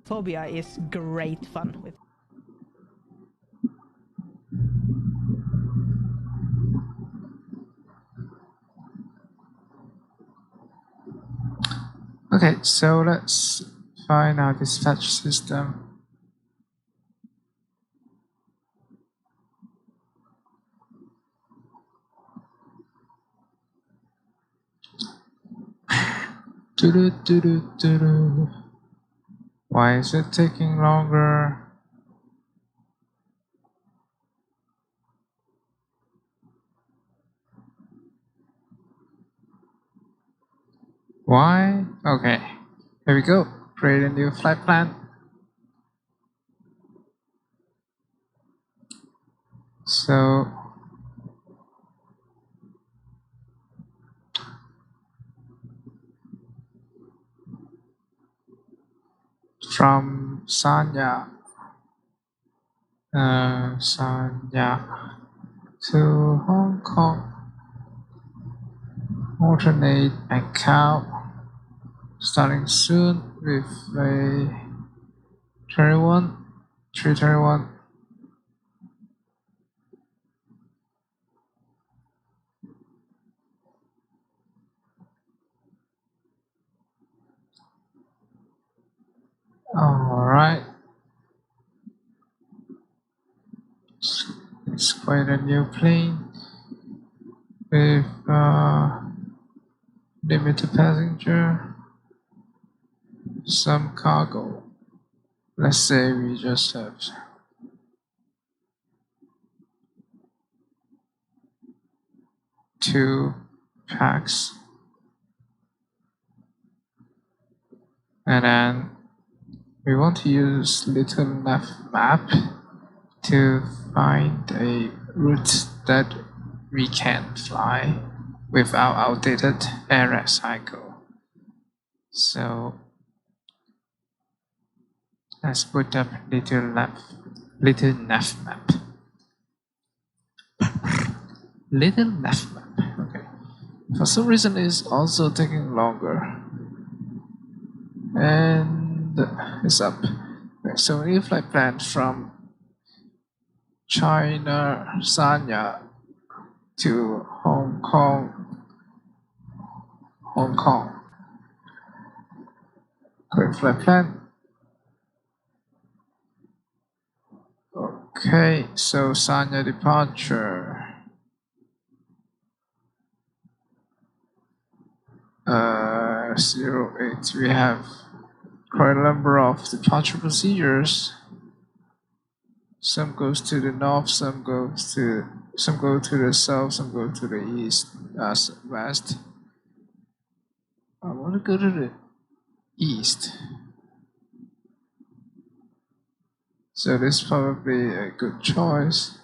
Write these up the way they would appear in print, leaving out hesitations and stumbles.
phobia is great fun with. Okay, so let's find our dispatch system. Why is it taking longer? Why? Okay, here we go. Create a new flight plan. So from Sanya to Hong Kong, alternate Macau, starting soon with a 321. All right. It's quite a new plane with limited passenger, some cargo. Let's say we just have 2 packs, and then we want to use little map to find a route that we can fly without outdated era cycle. So let's put up little nav map. Little nav map. Okay. For some reason, it's also taking longer, and it's up. Okay, so new flight plan from China, Sanya to Hong Kong. Quick flight plan. Okay, so Sanya departure. 08. We have quite a number of departure procedures. Some goes to the north, some go to the south, some go to the east, west. I want to go to the east. So this is probably a good choice.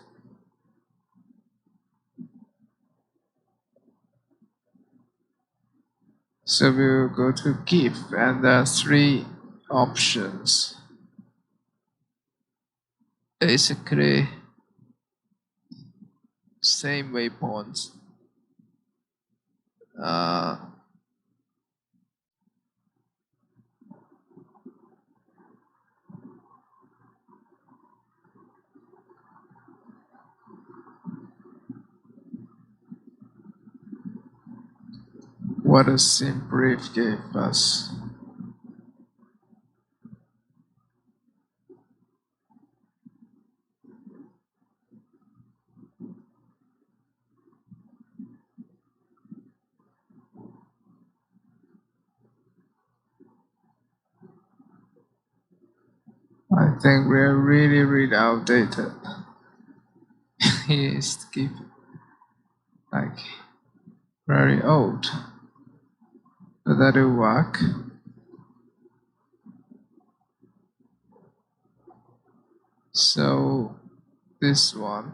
So we'll go to GIF, and there are 3 options. Basically, same waypoints. What a sim brief gave us. I think we're really outdated. He is like very old. But that'll work. So this one,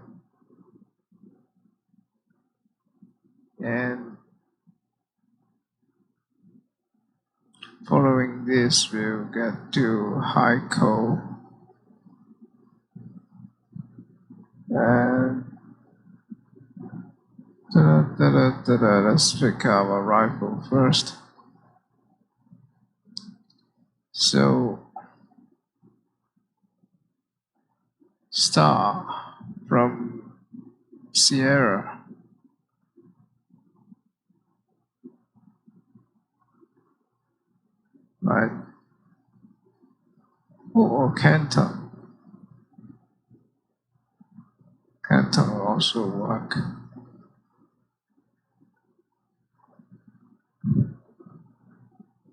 and following this we'll get to Haikou, and let's pick our rifle first. So star from Sierra. Right. Or Canton. Canton will also work.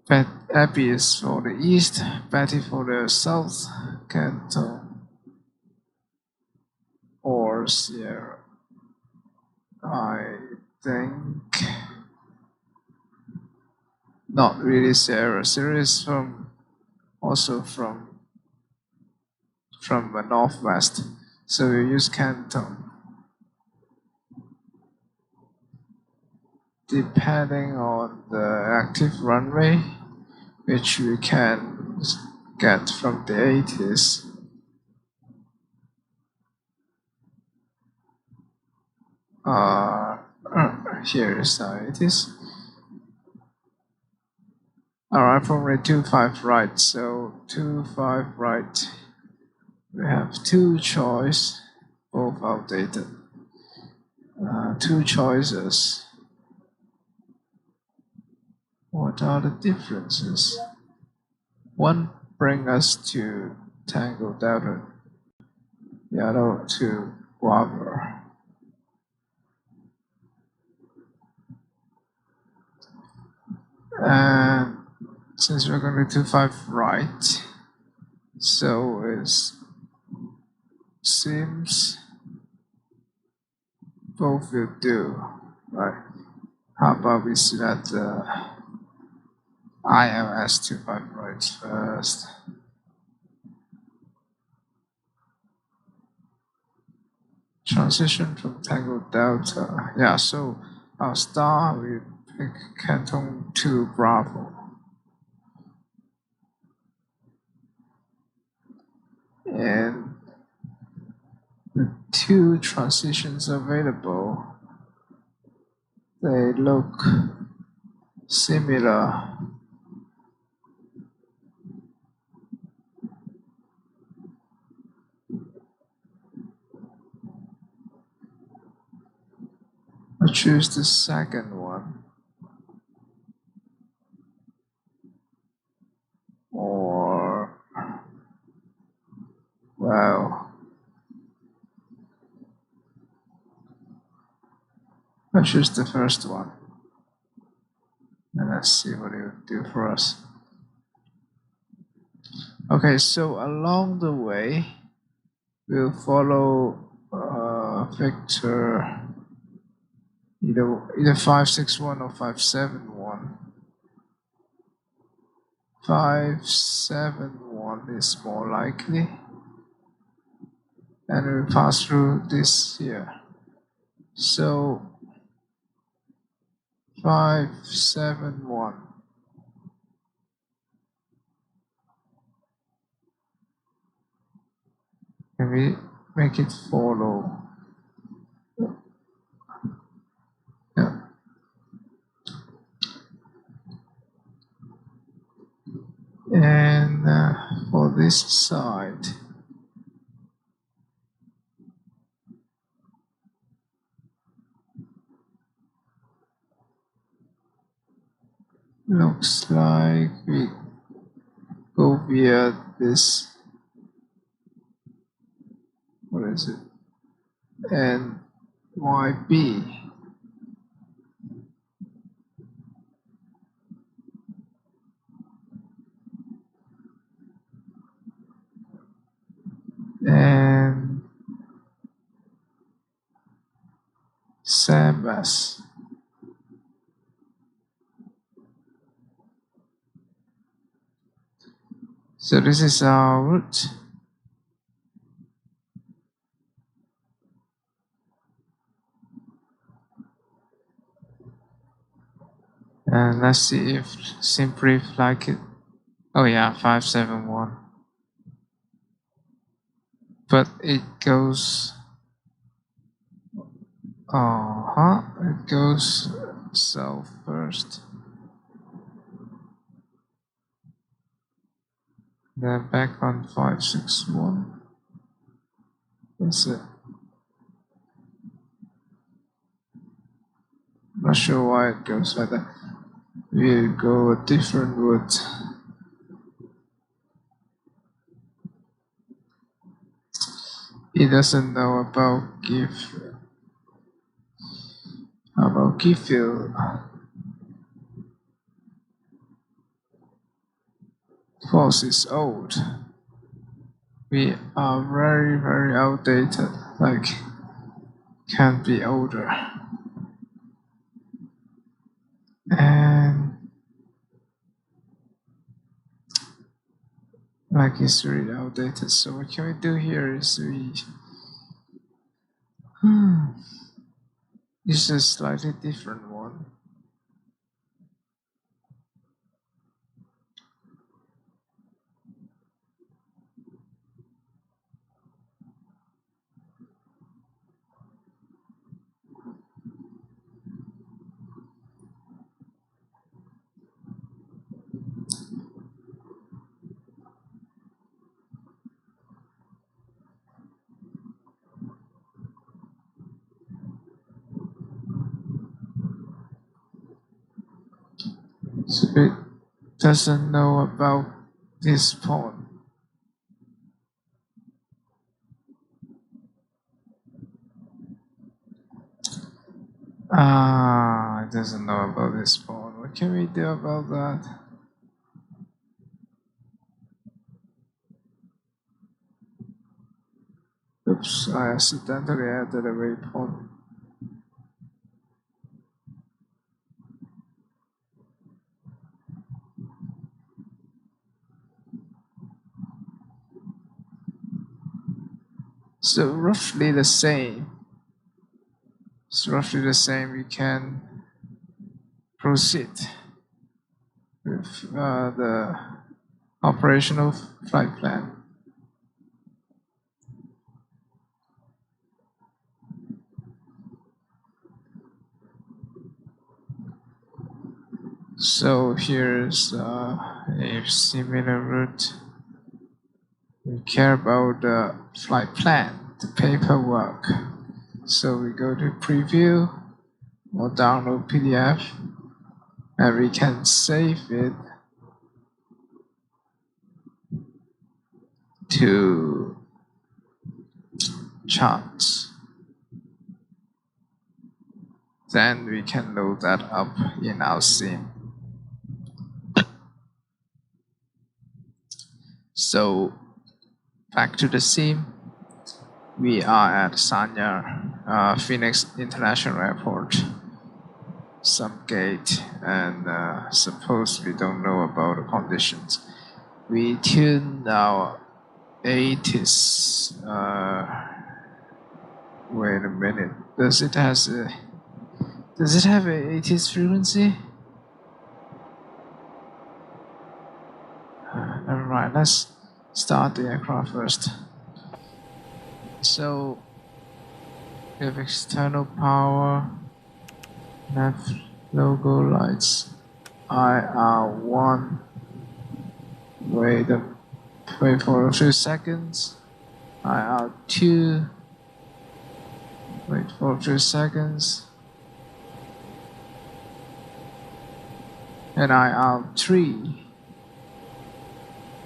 But Abby is for the east, Betty for the south, Canton or Sierra. I think not really Sierra. Sierra is also from the northwest, so we use Canton. Depending on the active runway, which we can get from the 80s. Here is how it is. Alright, from rate 25 right, so 25 right. We have two choices, both outdated. Two choices. What are the differences? One brings us to Tango Delta, the other to Guava. And since we're going to do 5 right, so it seems both will do. Right. How about we select the ILS 25 right first? Transition from Tango Delta. Yeah, so our star we pick Canton to Bravo. And the two transitions available, they look similar. I choose the second one. Or, well, I choose the first one. And let's see what it will do for us. Okay, so along the way, we'll follow Victor either 561 or 571. 571 is more likely. And we'll pass through this here. So 571. Can we make it follow? Yeah. And for this side, looks like we go via this, what is it? And YB. And Sabas. So this is our route. And let's see if SimBrief like it. Oh yeah, 571. But it goes, it goes south first. Then back on 561. That's it. Not sure why it goes like that. We'll go a different route. It doesn't know about Giffil. False is old. We are very, very outdated. Like, can't be older. And like it's really outdated. So what can we do here is use a slightly different one. So it doesn't know about this pawn. It doesn't know about this pawn. What can we do about that? Oops, I accidentally added a waypoint. So roughly the same. It's roughly the same. We can proceed with the operational flight plan. So here's a similar route. We care about the flight plan, the paperwork. So we go to preview or download PDF, and we can save it to charts. Then we can load that up in our sim. So back to the sim. We are at Sanya Phoenix International Airport, some gate, and suppose we don't know about the conditions. We tune our 80s. Wait a minute. Does it have a 80s frequency? Never mind. Let's start the aircraft first. So we have external power, left logo lights, IR1. Wait for a few seconds. IR2. Wait for a few seconds. And IR3.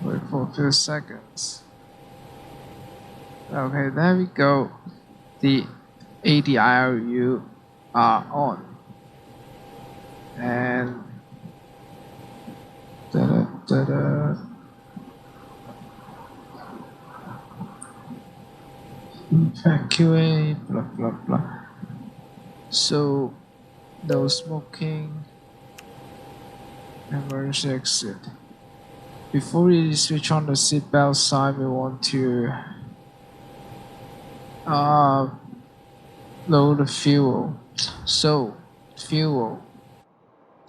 Wait for a few seconds. Okay, there we go. The ADIRU are on. And evacuate, blah blah blah. So no smoking. Emergency exit. Before we switch on the seatbelt sign, we want to load the fuel. So fuel.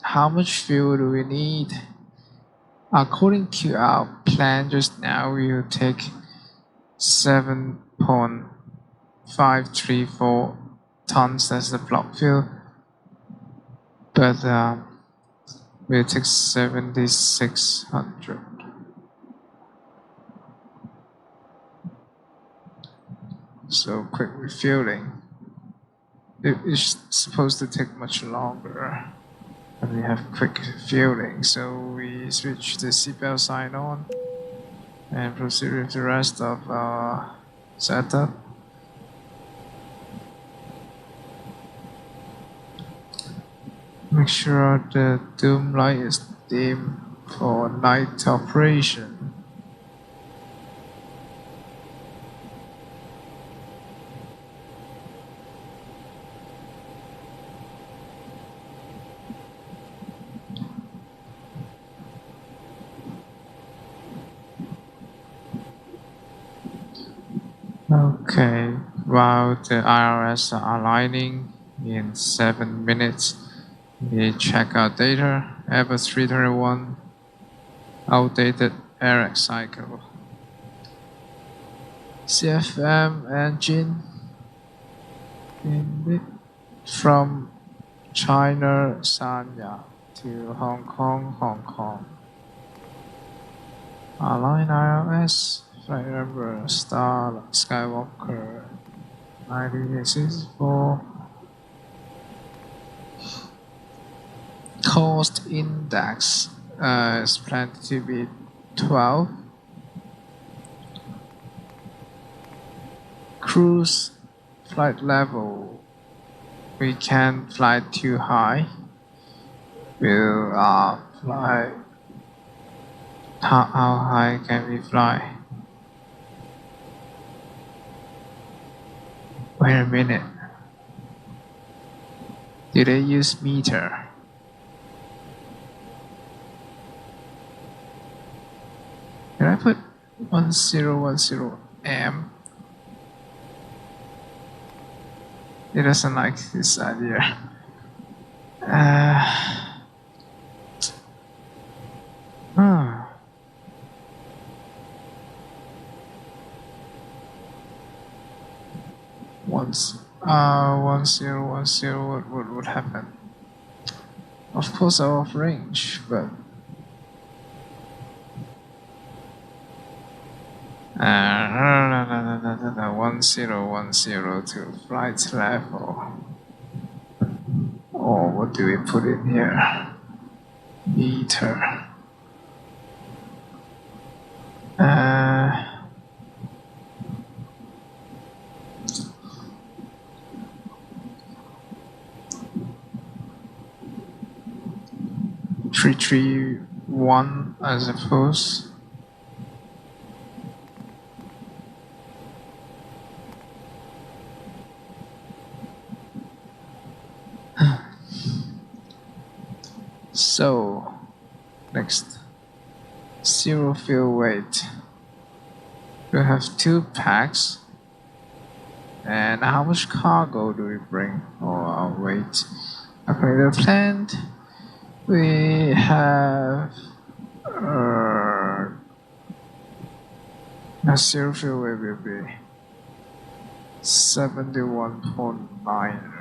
How much fuel do we need? According to our plan just now, we will take 7.534 tons as the block fuel, but we'll take 7,600. so quick refueling. It is supposed to take much longer, but we have quick refueling, so we switch the seatbelt sign on and proceed with the rest of our setup. Make sure the doom light is dim for night operation. Okay, while the IRS are aligning in 7 minutes, we check our data. Airbus 321, outdated air cycle. CFM engine indeed from China, Sanya to Hong Kong, Hong Kong. Align IRS, flight number Star Skywalker 1964. Cost index is planned to be 12. Cruise flight level, we can't fly too high. We'll fly. How high can we fly? Wait a minute. Did they use meter? Can I put 1010M? It doesn't like this idea. 1010, what would happen? Of course, out of range, but 1010 to flight level. Or what do we put in here? Meter. Uh, 331, I suppose. So, next, zero fuel weight. We have 2 packs. And how much cargo do we bring for our weight? According to the plan, we have a zero fuel weight will be 71.9.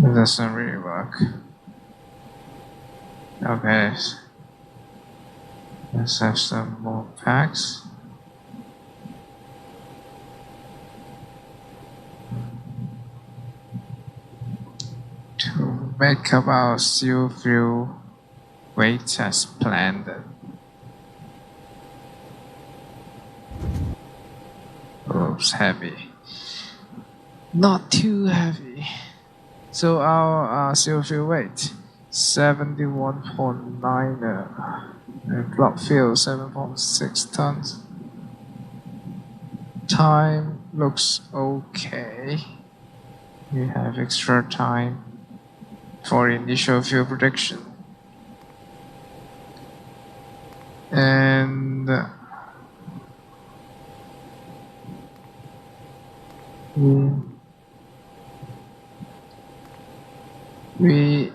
It doesn't really work. Okay. Let's have some more packs. To make up our zero fuel weight as planned. Oops, heavy. Not too heavy. So our zero fuel weight 71.9 and block fuel 7.6 tons. Time looks okay. We have extra time for initial fuel prediction. And we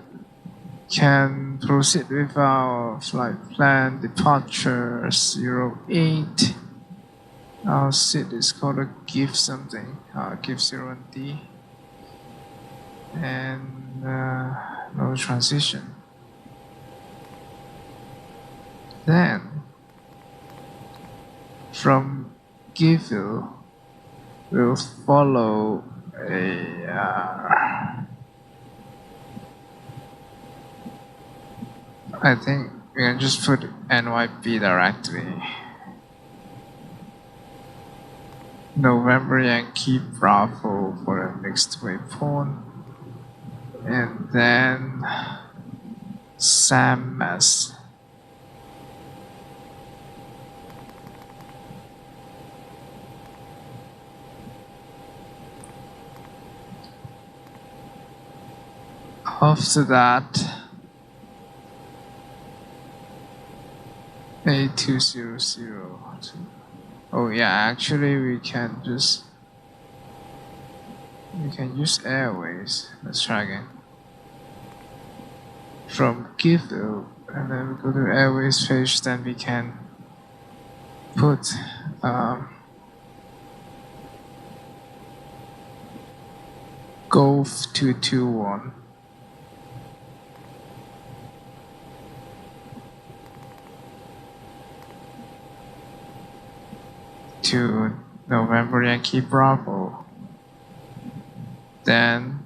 can proceed with our flight plan. Departure 08. Our seat is called a GIF something. GIF 01D. And no transition. Then from Zjsy-Vhhh we'll follow I think we can just put NYP directly. November Yankee Bravo for the next waypoint. And then Zjsy-Vhhh. After that, A2002. Oh yeah, actually we can use Airways. Let's try again. From Zjsy-Vhhh, and then we go to Airways page, then we can put Golf 221. To November Yankee Bravo. Then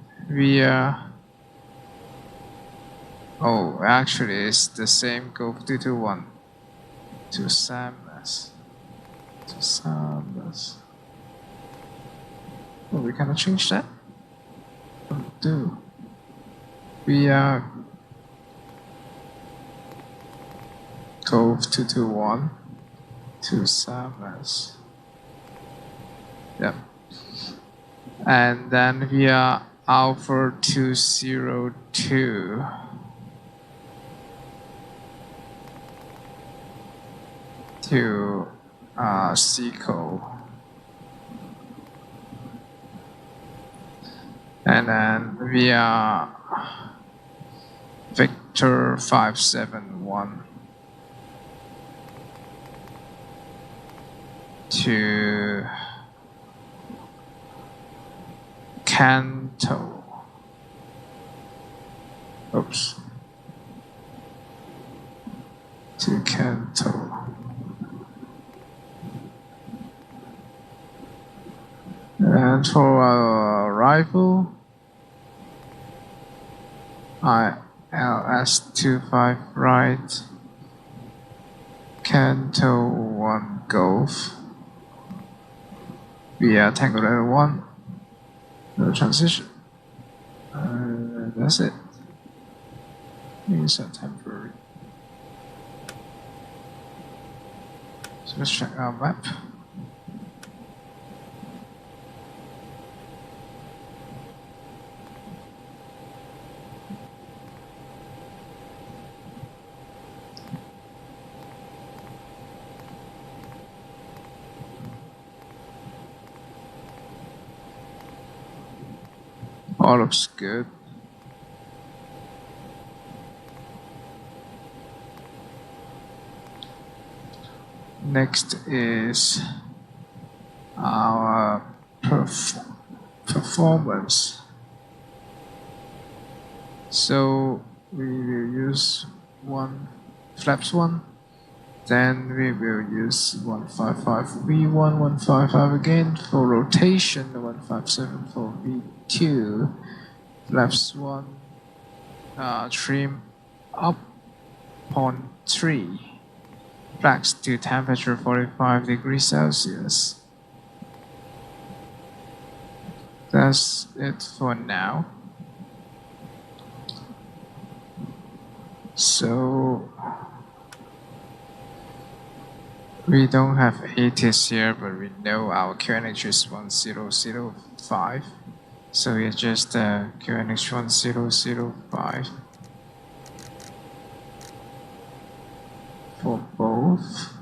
actually it's the same Golf 221 to Zjsy-Vhhh. Oh, we cannot change that? Do Golf 221 to Zjsy-Vhhh. Yep. And then via Alpha 202 to Seco. And then via Victor 571 to Kanto. Oops. To Kanto. And for our arrival, ILS25 right, Kanto 1 Golf, via Tango Letter 1, no transition. That's it. It's a temporary. So let's check our map. All looks good. Next is our performance. So we will use flaps 1, then we will use 155 V1, 155 again for rotation, 157 for V2, flaps 1, trim up on 3. Flags to temperature 45 degrees Celsius. That's it for now. So we don't have ATIS here, but we know our QNH is 1005. So it's just QNH 1005 for both.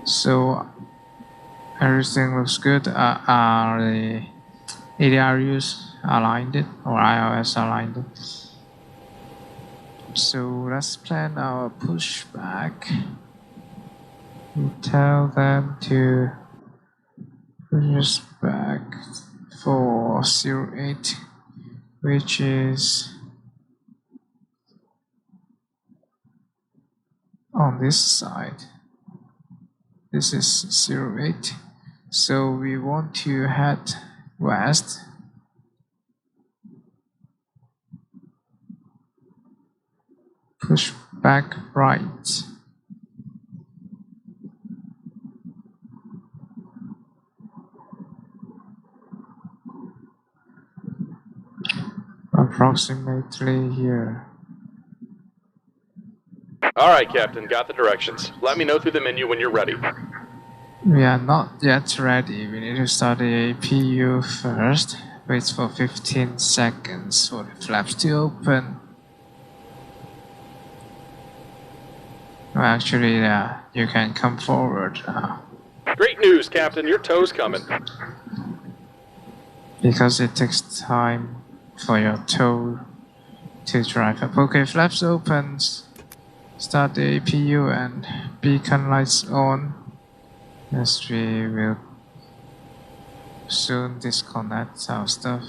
So everything looks good. Are the ADRUs aligned or iOS aligned? So let's plan our pushback. We tell them to push us back for 08, which is on this side. This is 08. So we want to head west. Push back right. Approximately here. Alright, Captain, got the directions. Let me know through the menu when you're ready. We are not yet ready. We need to start the APU first. Wait for 15 seconds for the flaps to open. Well, actually, you can come forward now. Great news, Captain. Your tow's coming. Because it takes time for your tow to drive up. Okay, flaps opens. Start the APU and beacon lights on. Yes, we will soon disconnect our stuff.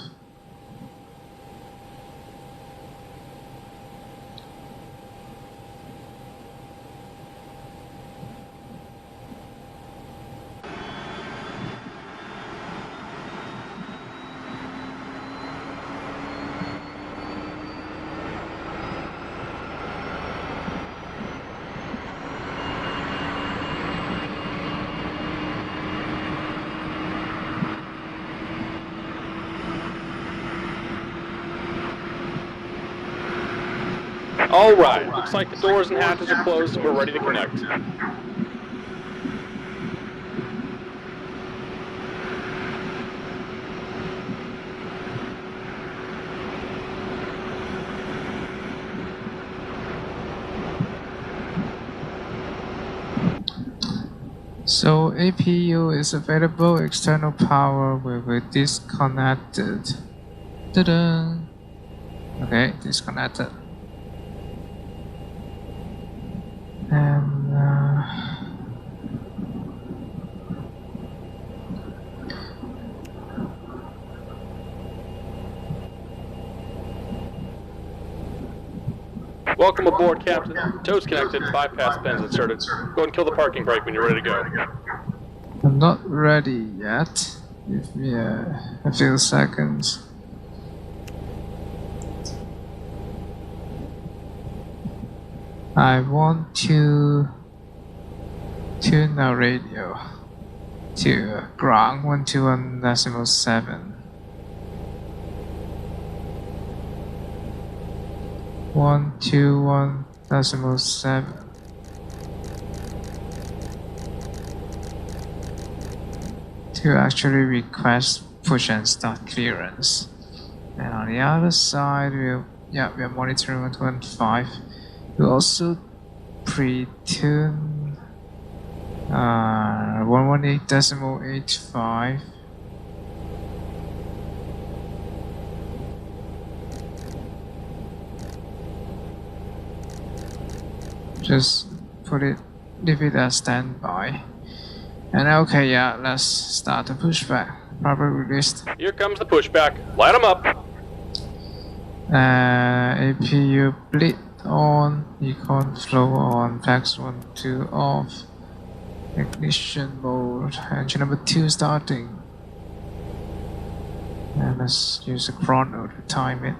Alright, looks like the doors and hatches are closed and we're ready to connect. So APU is available, external power will be disconnected. Ta-da! Okay, disconnected. And Welcome aboard, Captain. Tow's connected, bypass pins inserted. Go and kill the parking brake when you're ready to go. I'm not ready yet. Give me a few seconds. I want to tune the radio to ground 121.7. 121.7. To actually request push and start clearance. And on the other side, we are monitoring 115. We also pre-tune 118.85. Just leave it as standby. And okay, yeah, let's start the pushback. Proper released. Here comes the pushback. Light 'em up. APU bleed on, econ flow on, flex 1, 2 off, ignition mode, engine number 2 starting. And let's use a chrono to time it.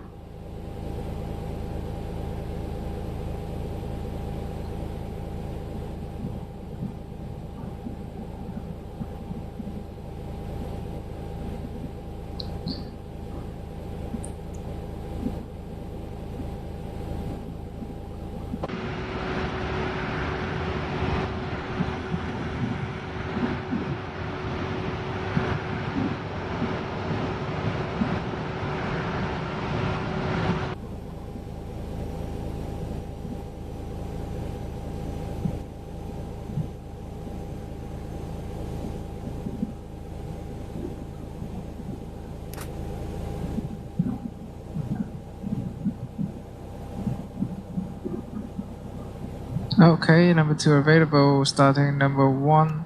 Okay, number 2 available, starting number 1.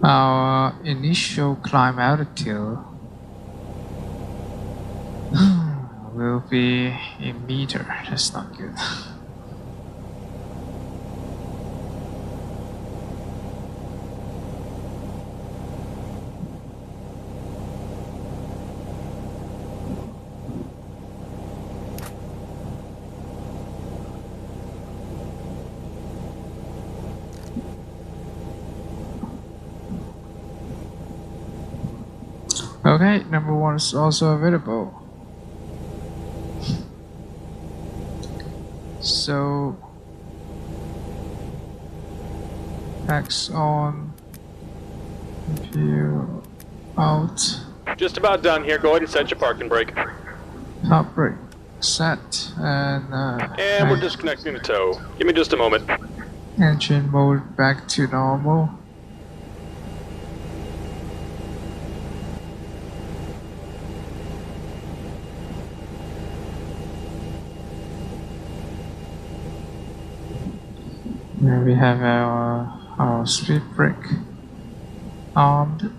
Our initial climb altitude will be in meter. That's not good. Okay, number 1 is also available. So, X on, view out, Just about done here. Go ahead and set your parking brake. top brake set, and And we're disconnecting the tow. Give me just a moment. engine mode back to normal. And we have our speed brake armed.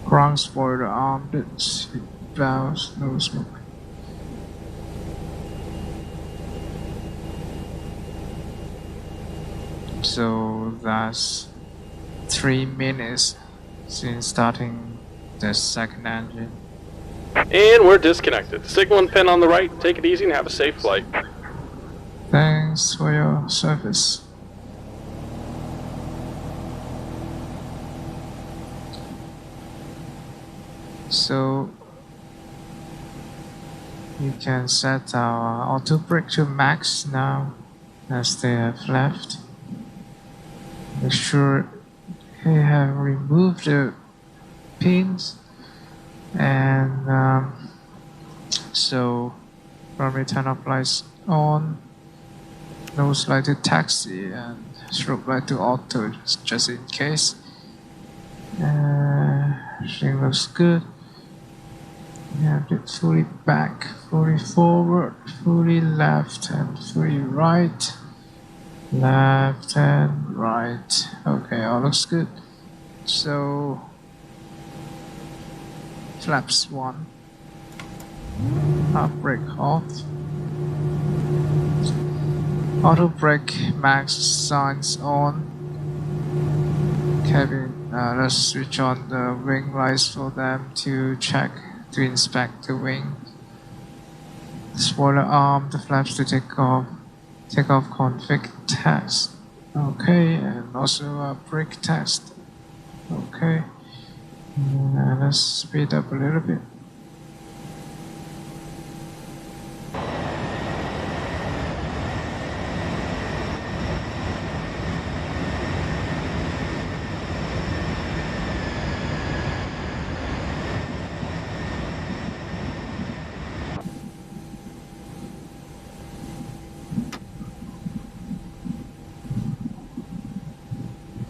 Ground spoiler armed. Seat valves, no smoke. So that's 3 minutes since starting the second engine. And we're disconnected. Signal and pin on the right. Take it easy and have a safe flight. Thanks for your service. So you can set our auto brake to max now, as they have left. Make sure you have removed the pins, and so primary turn off lights on, nose light to taxi, and strobe light to auto, just in case. Everything looks good. We have it fully back, fully forward, fully left, and fully right. Left and right. Okay, all looks good. So, flaps 1. Half brake off. Auto brake max signs on. Cabin, let's switch on the wing lights for them to check, to inspect the wing. Spoiler arm, the flaps to take off config test. Okay, and also a brake test. Okay, let's speed up a little bit.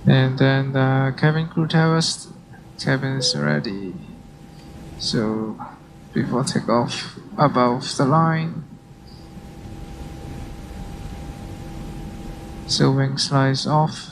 And then the cabin crew tell us cabin is ready. So before takeoff above the line, so wing slides off.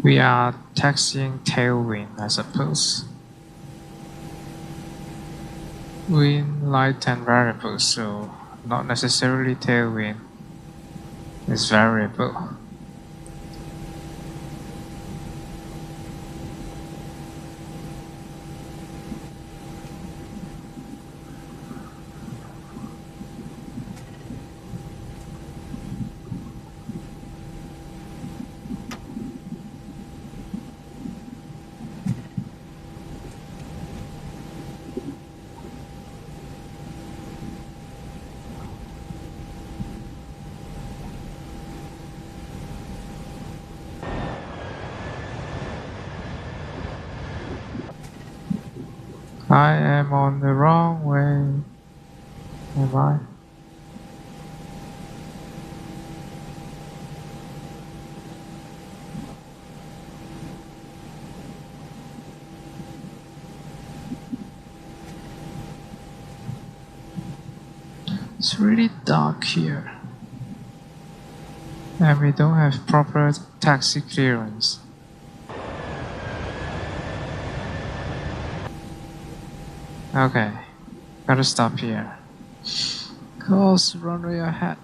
We are taxiing tailwind, I suppose. Wind, light, and variable, so not necessarily tailwind is variable. I am on the wrong way. Am I? It's really dark here. And we don't have proper taxi clearance. Okay, gotta stop here. Cross runway ahead.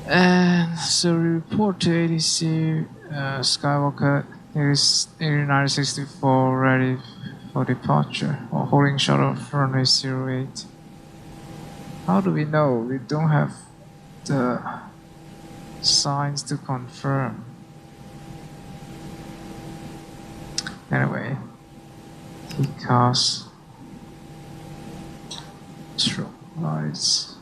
And so we report to ADC Skywalker is 8964 ready for departure or holding short of runway 08. How do we know? We don't have the signs to confirm. Anyway, T-cars, strobe lights.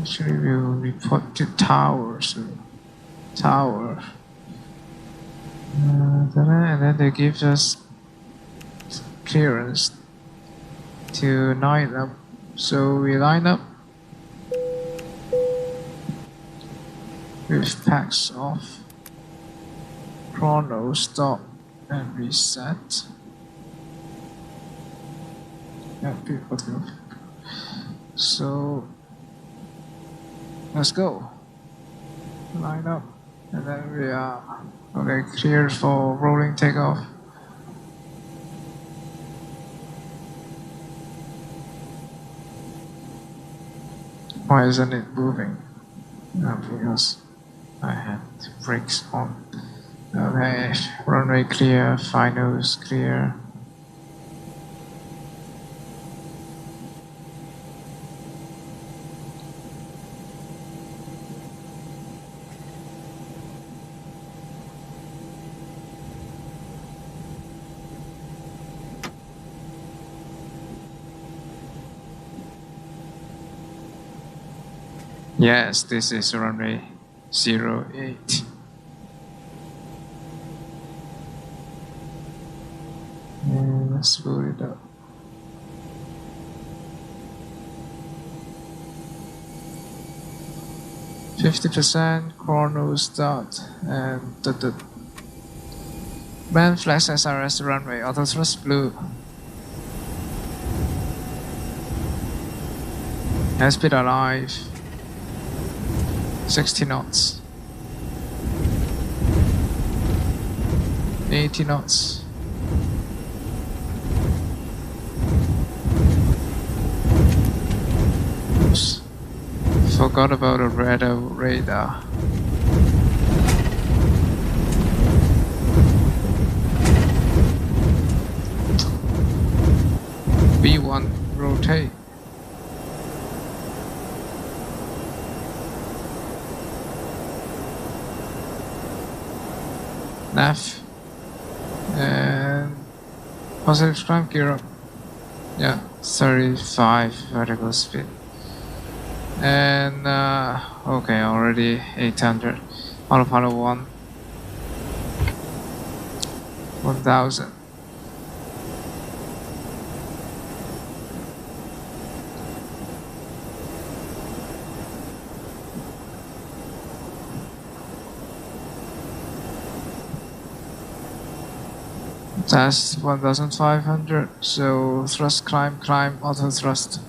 Actually, we will report to tower, so tower. And then they give us clearance to line up. So we line up with packs off, chrono stop and reset. Yeah, people do. So let's go. Line up, and then we are okay. Clear for rolling takeoff. Why isn't it moving? Because I had brakes on. Okay, runway clear, finals clear. Yes, this is runway 08. And let's boot it up. %, chrono start, and the band flash SRS runway, auto thrust blue. Airspeed alive. 60 knots. 80 knots. Oops. Forgot about the radar. B1 rotate. Nav and positive climb gear up. Yeah, 35 vertical speed. And okay, already 800. Autopilot 1. 1000. That's 1500, so thrust, climb, auto thrust.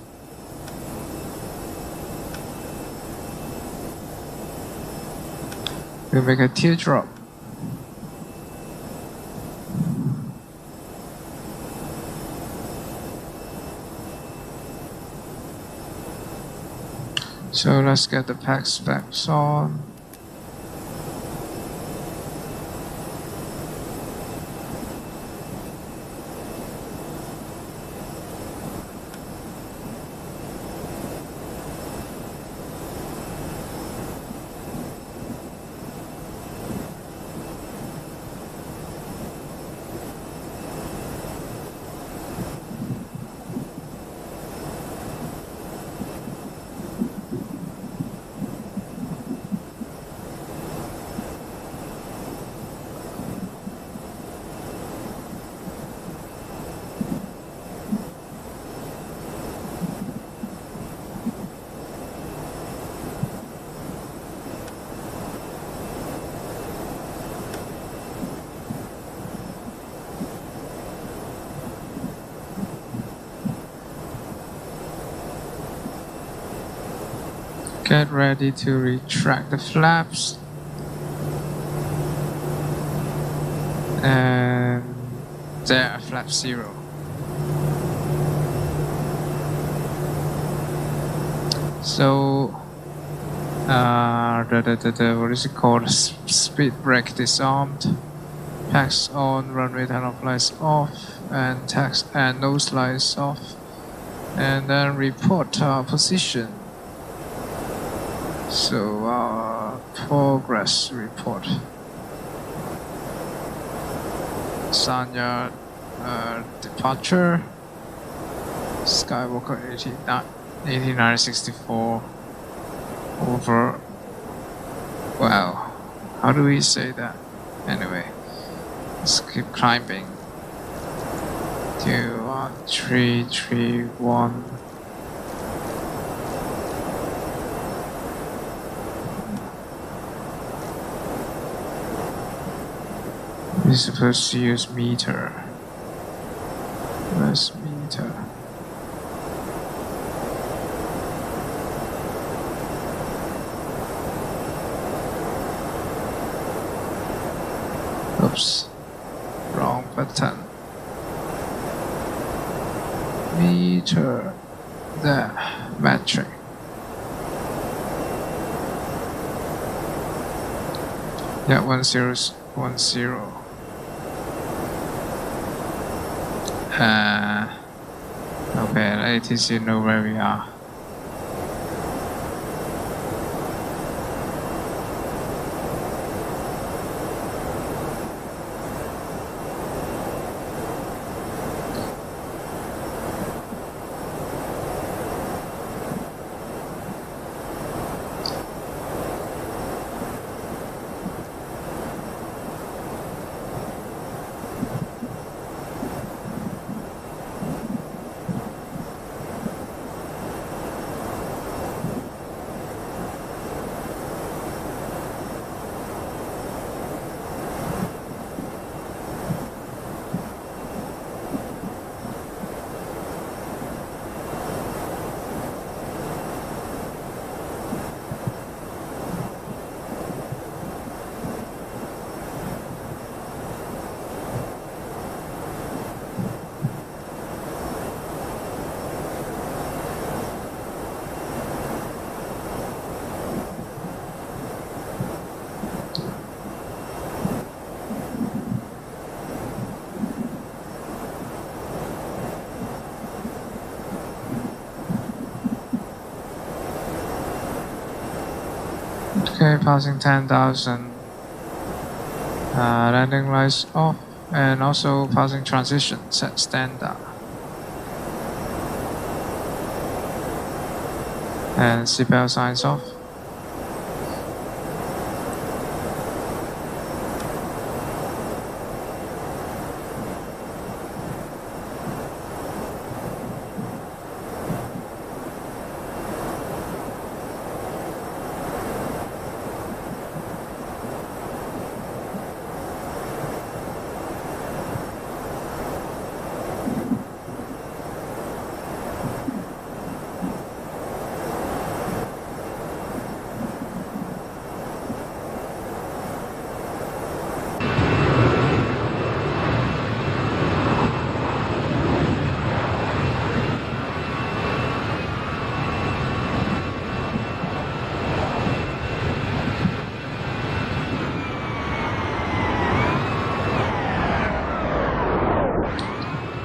We make a teardrop. So let's get the pack specs on. Get ready to retract the flaps. And there, flap 0. So, what is it called? Speed brake disarmed. Packs on, runway tunnel lights off, and tax and nose lights off. And then report our position. So, progress report. Sanya departure. Skywalker 8964. Over. Wow. How do we say that? Anyway, let's keep climbing. 2, 1, 3, 3, 1. We're supposed to use meter. Where's meter? Oops. Wrong button. Meter. There. Metric. Yeah, 1010. Okay, ATC know where we are. Okay, passing 10,000. Landing lights off, and also passing transition set standard. And seatbelt signs off.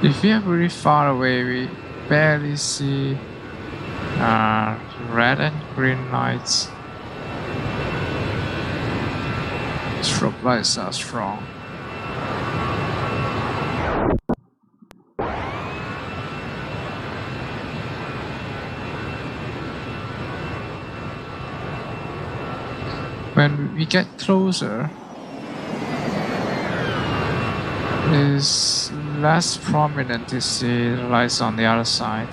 If we are very far away, we barely see red and green lights. Strobe lights are strong. When we get closer, it's less prominent to see the lights on the other side.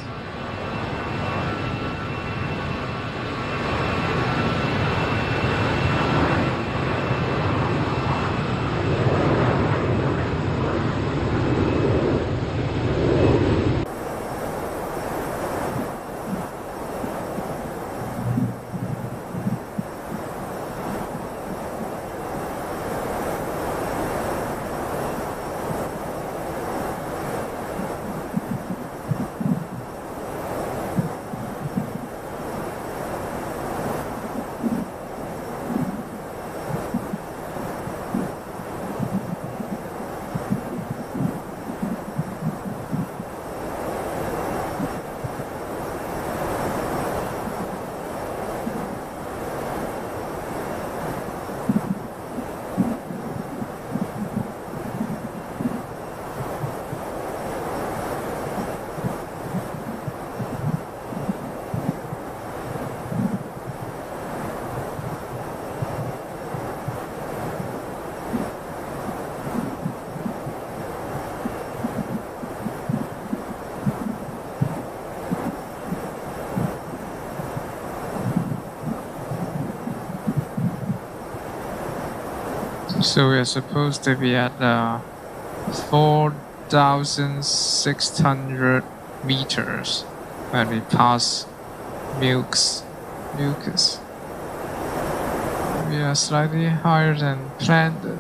So we are supposed to be at 4,600 meters when we pass Mucus. We are slightly higher than planned.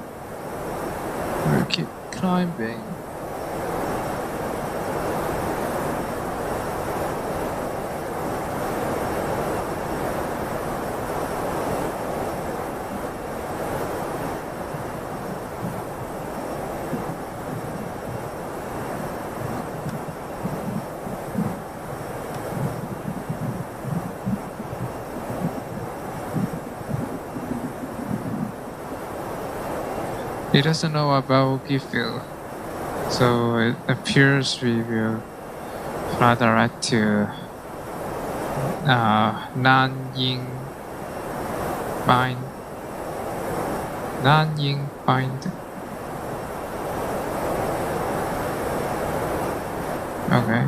We keep climbing. He doesn't know about Giffil, so it appears we will fly direct to Nanjing Bind. Okay.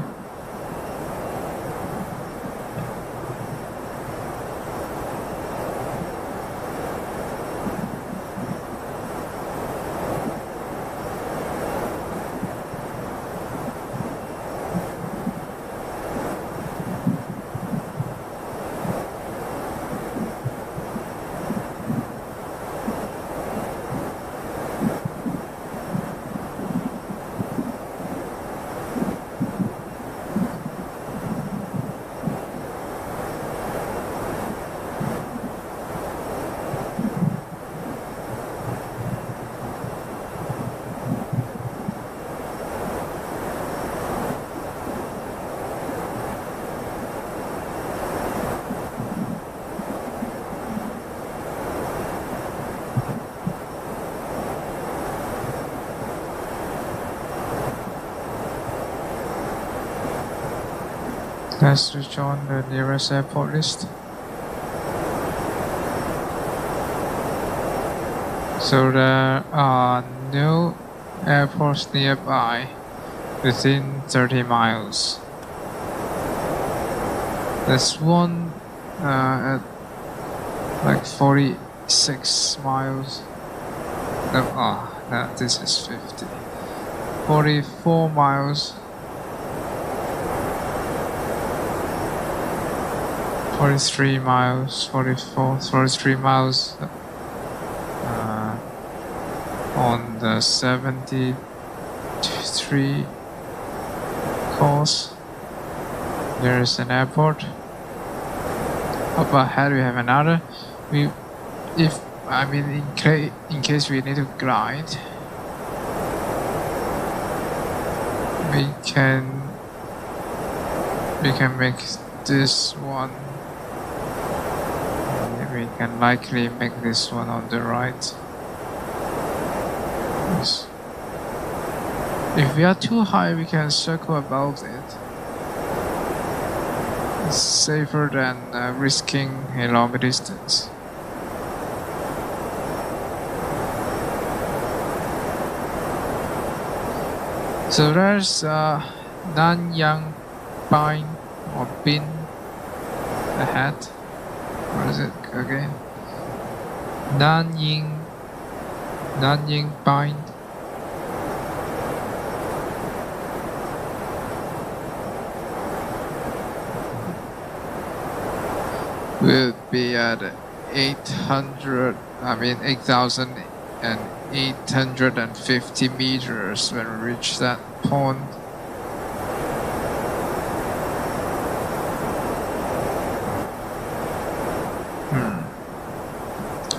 Let's rejoin the nearest airport list. So there are no airports nearby within 30 miles. There's one at like 46 miles. No, this is 50. 44 miles. 43 miles, 43 miles on the 73 course. There is an airport. Up ahead we have another. In case we need to glide, we can make this one. We can likely make this one on the right. Yes. If we are too high, we can circle above it. It's safer than risking a long distance. So there's Nanyang Pine or Bin ahead. What is it again? Nanyang Pine. Will be at 8,850 meters when we reach that point.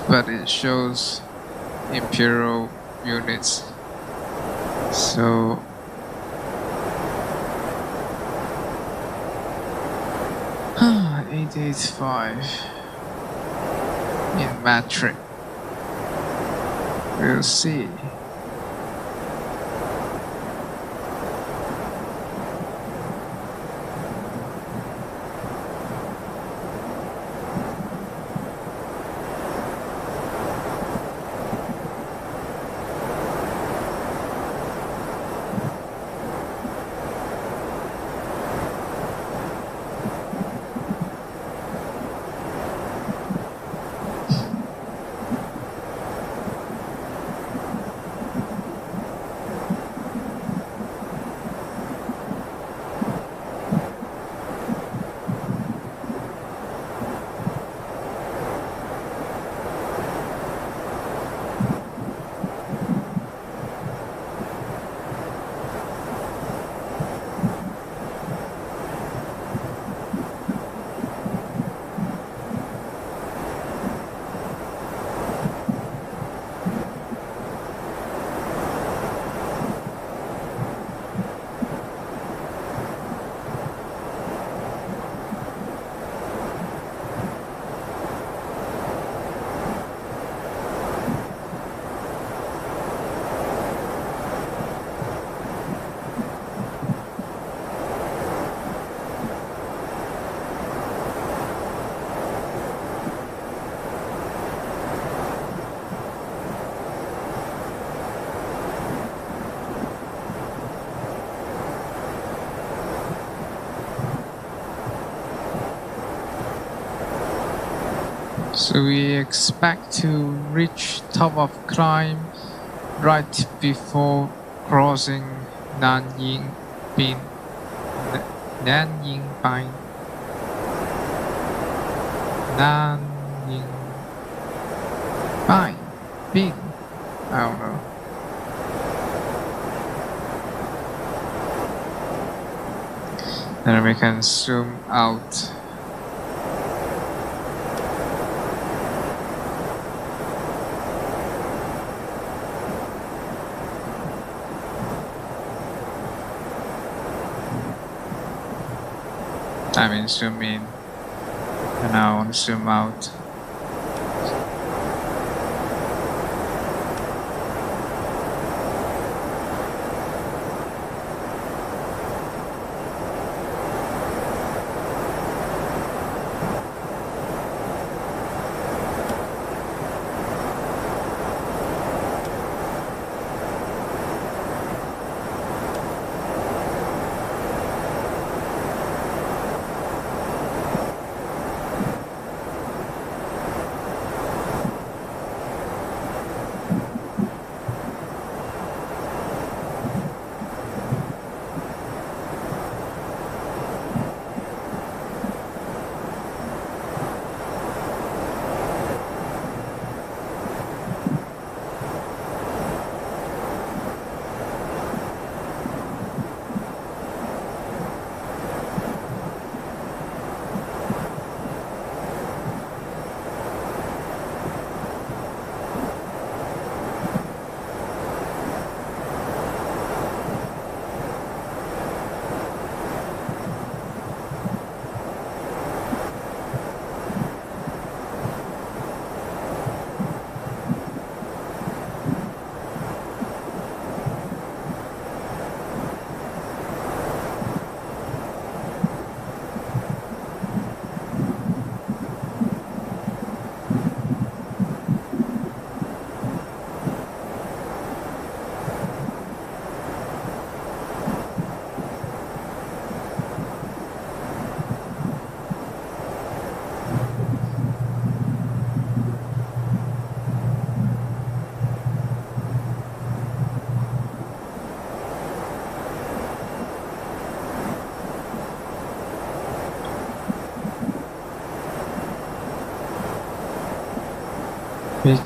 But it shows imperial units, so 885 in metric. We'll see. So we expect to reach top of climb right before crossing Nanyang Pine. Nanyang Pine. Nanyang Pine. Pine. I don't know. Then we can zoom out. I mean zoom in, and now I want to zoom out. We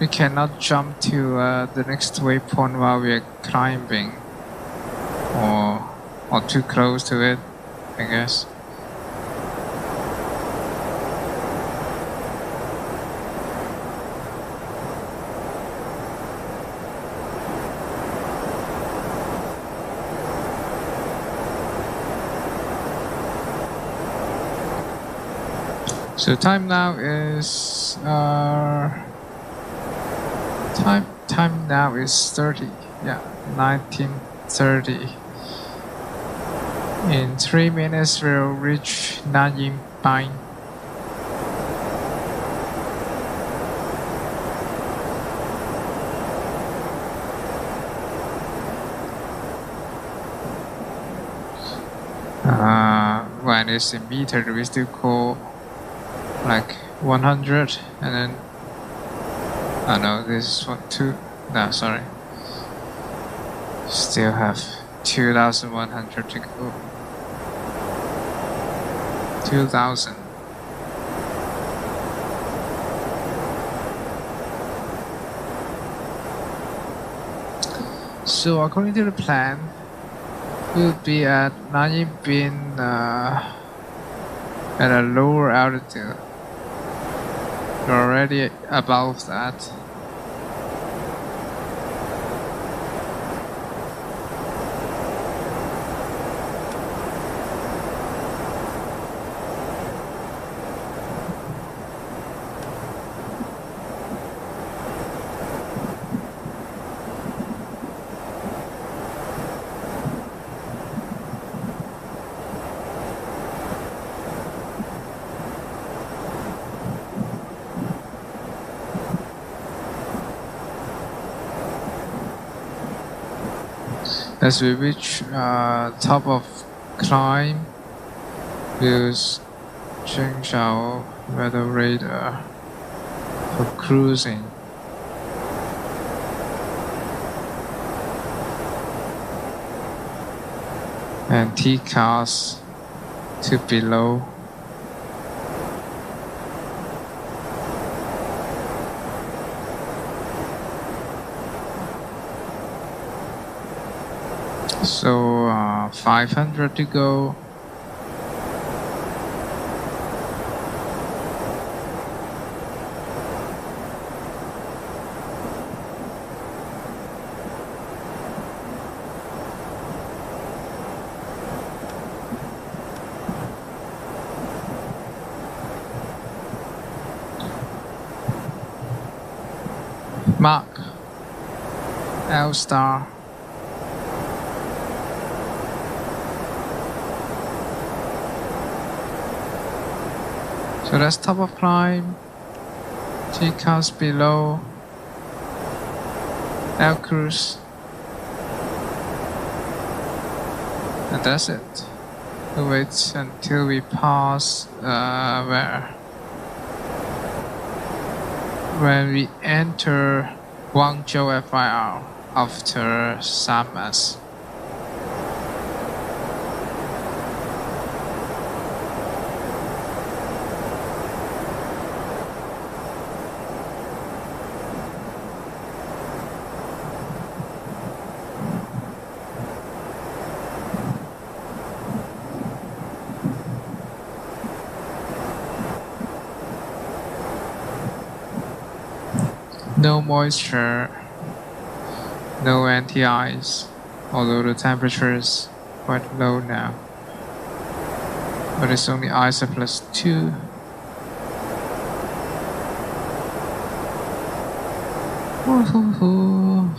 cannot jump to the next waypoint while we are climbing, or too close to it, I guess. So time now is time now is 30. Yeah, 19:30. In 3 minutes we'll reach Nanjing Pine. When it's in meter, we still call like 100, and then no, this is 2. No, sorry. Still have 2,100 to go. 2,000. So according to the plan, we'll be at Nanjing Bin at a lower altitude. We're already above that. As we reach top of climb, we'll change our weather radar for cruising. And T-cars to below. So 500 to go. Mark L star. So that's top of climb, T-cars below, L cruise, and that's it. We'll wait until we pass when we enter Guangzhou FIR after Samas. No moisture, no anti-ice, although the temperature is quite low now. But it's only ISO +2. Woohoo!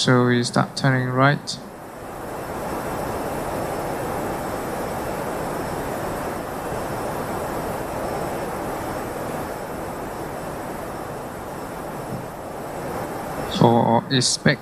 So we start turning right. For Zjsy-Vhhh.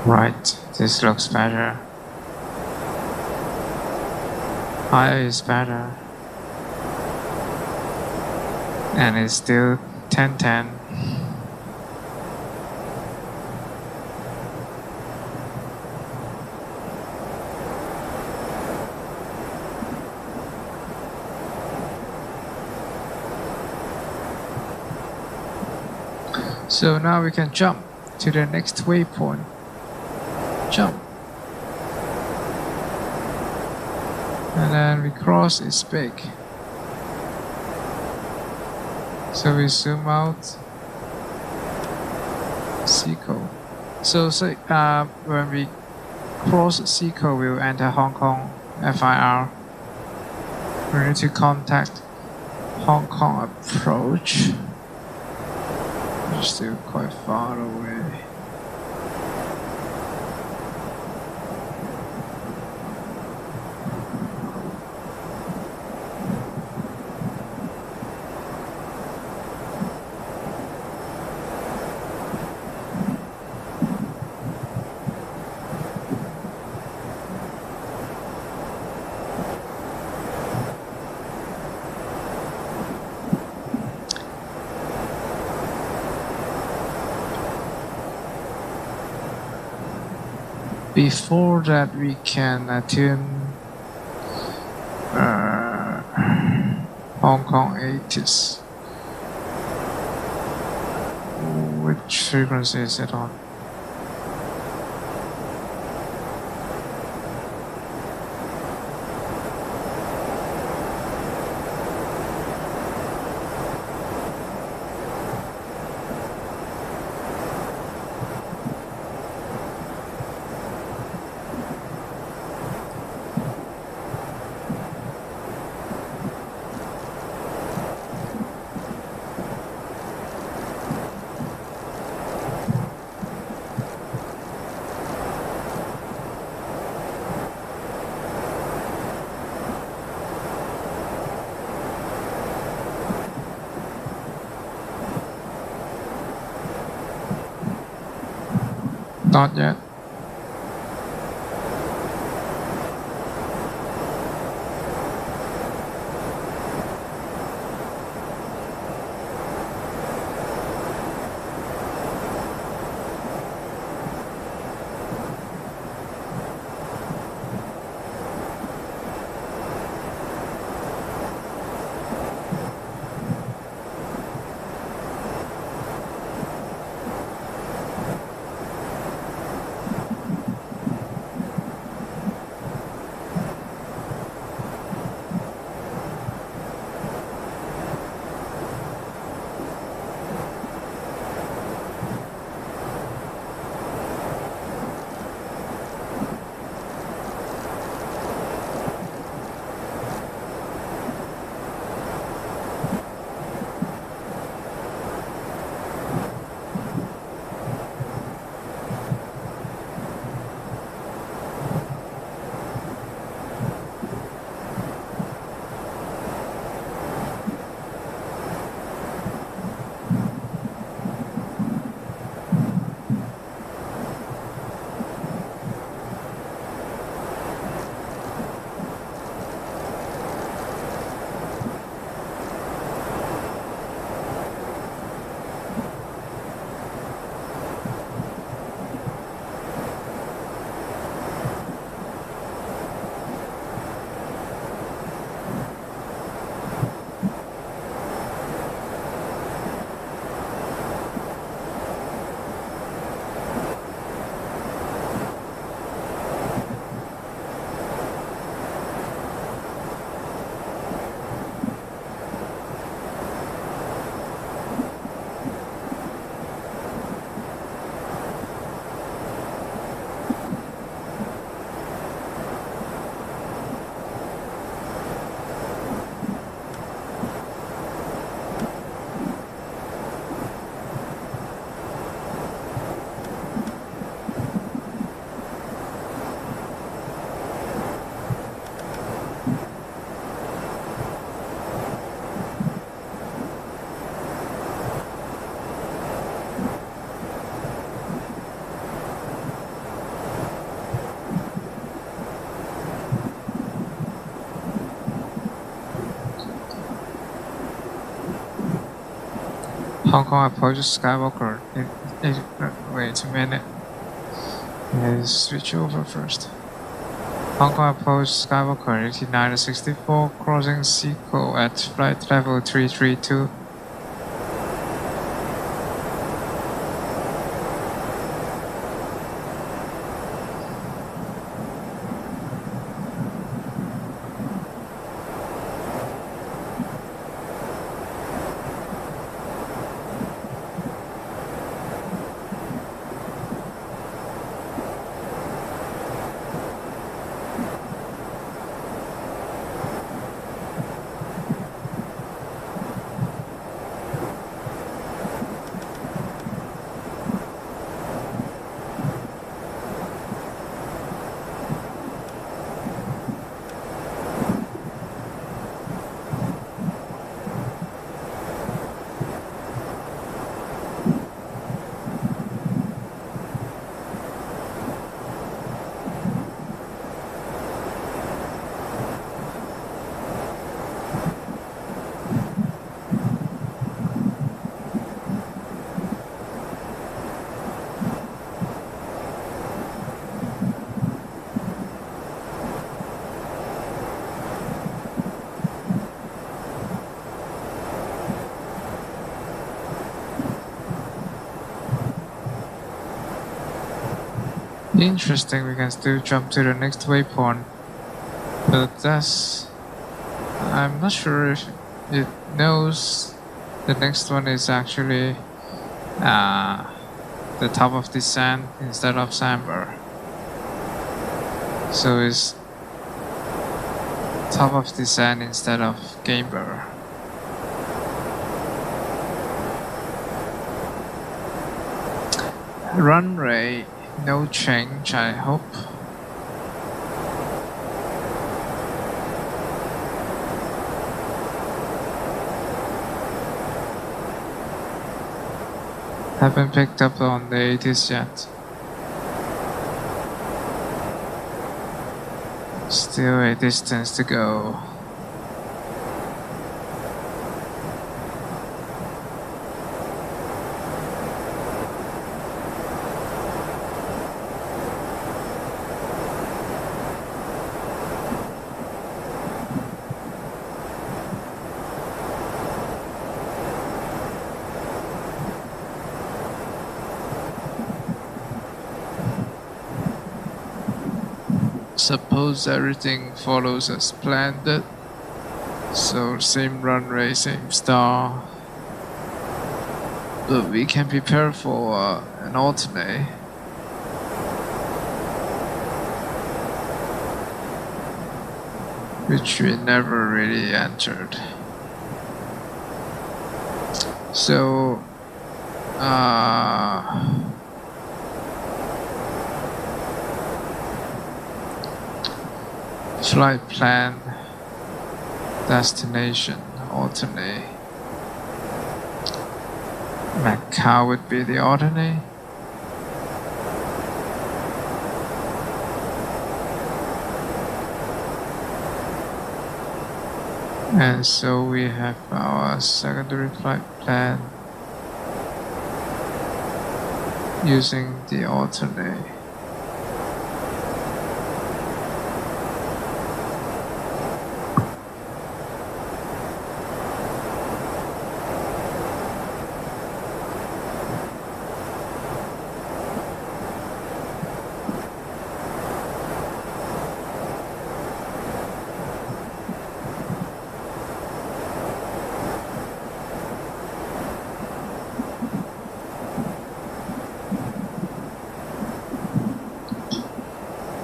Right, this looks better. Higher is better. And it's still 10-10. So now we can jump to the next waypoint. Jump. And then we cross Zjsy-Vhhh. So we zoom out. Zjsy-Vhhh. So when we cross Zjsy-Vhhh, we'll enter Hong Kong FIR. We need to contact Hong Kong approach. We're still quite far away. Before that, we can tune Hong Kong 80s. Which frequency is it on? Not yet. Hong Kong approaches Skywalker. Wait a minute. Let's switch over first. Hong Kong approaches Skywalker 8964, crossing Seco at flight level 332. Interesting, we can still jump to the next waypoint, but I'm not sure if it knows the next one is actually the top of descent instead of Samber. So it's top of descent instead of Gamer. Run rate, no change, I hope. Haven't picked up on the 80s yet. Still a distance to go. Suppose everything follows as planned, so same run rate, same star, but we can prepare for an alternate. Which we never really entered. So flight plan, destination, alternate. Macau would be the alternate. And so we have our secondary flight plan using the alternate.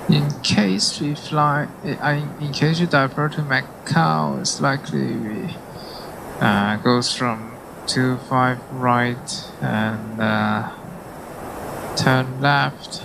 In case we fly, in case you divert to Macau, it's likely we goes from 25 right and turn left.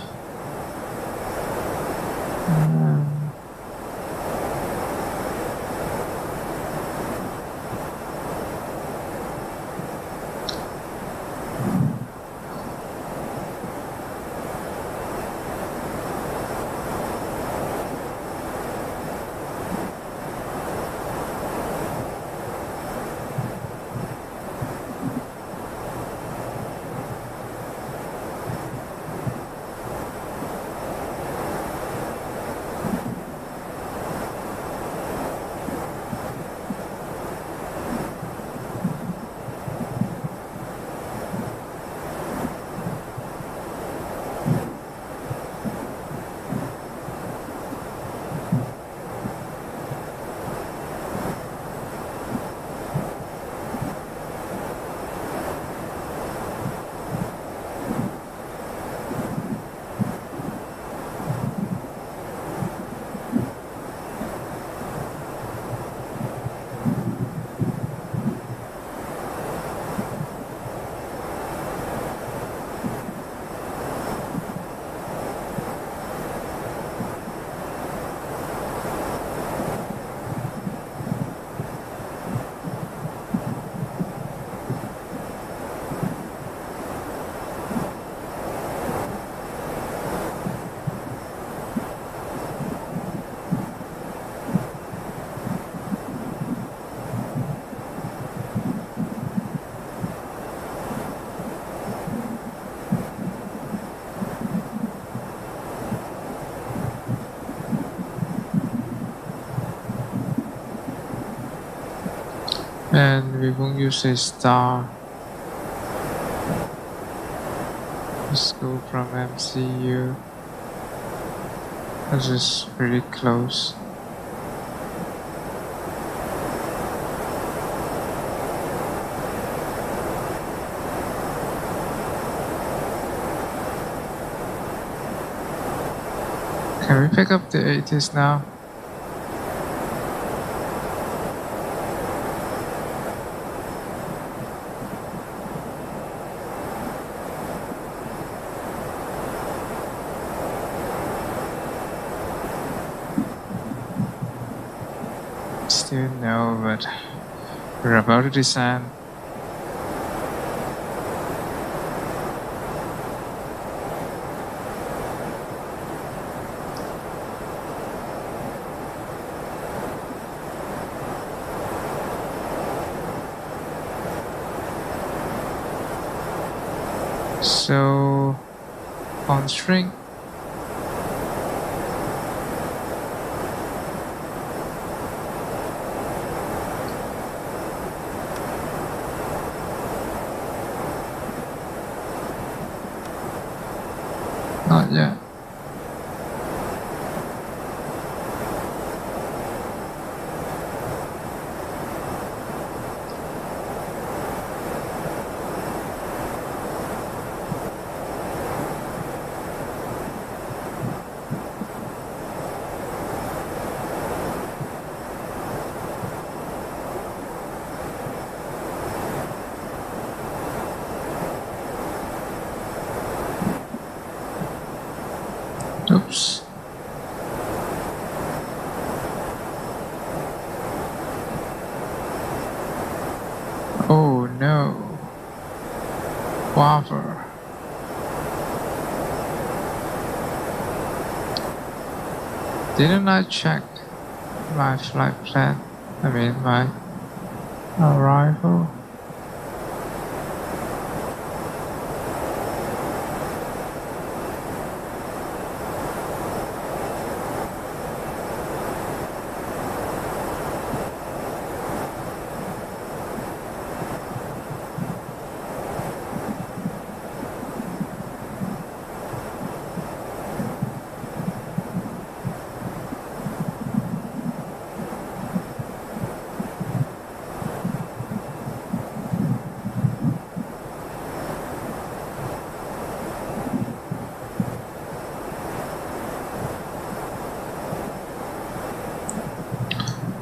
And we won't use a star. Let's go from MCU. This is pretty close. Can we pick up the 80s now? Still no, but we're about to descend. So, on string. Not yet. Oops. Oh no. Waver. Didn't I check my flight plan? I mean my arrival.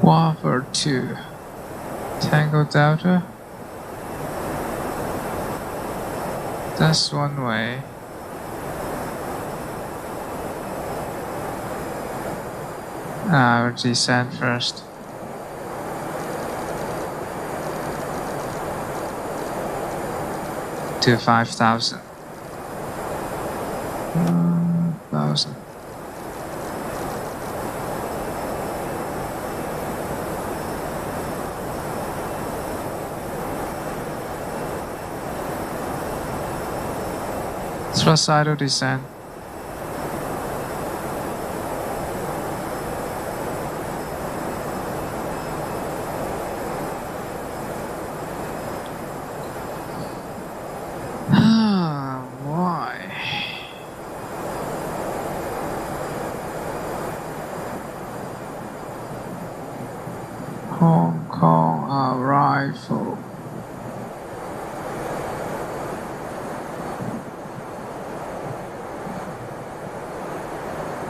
Waver 2 Tango Delta. That's one way. I'll descend first. To 5,000. 1,000. Thrust idle descent. Why? Hong Kong arrival.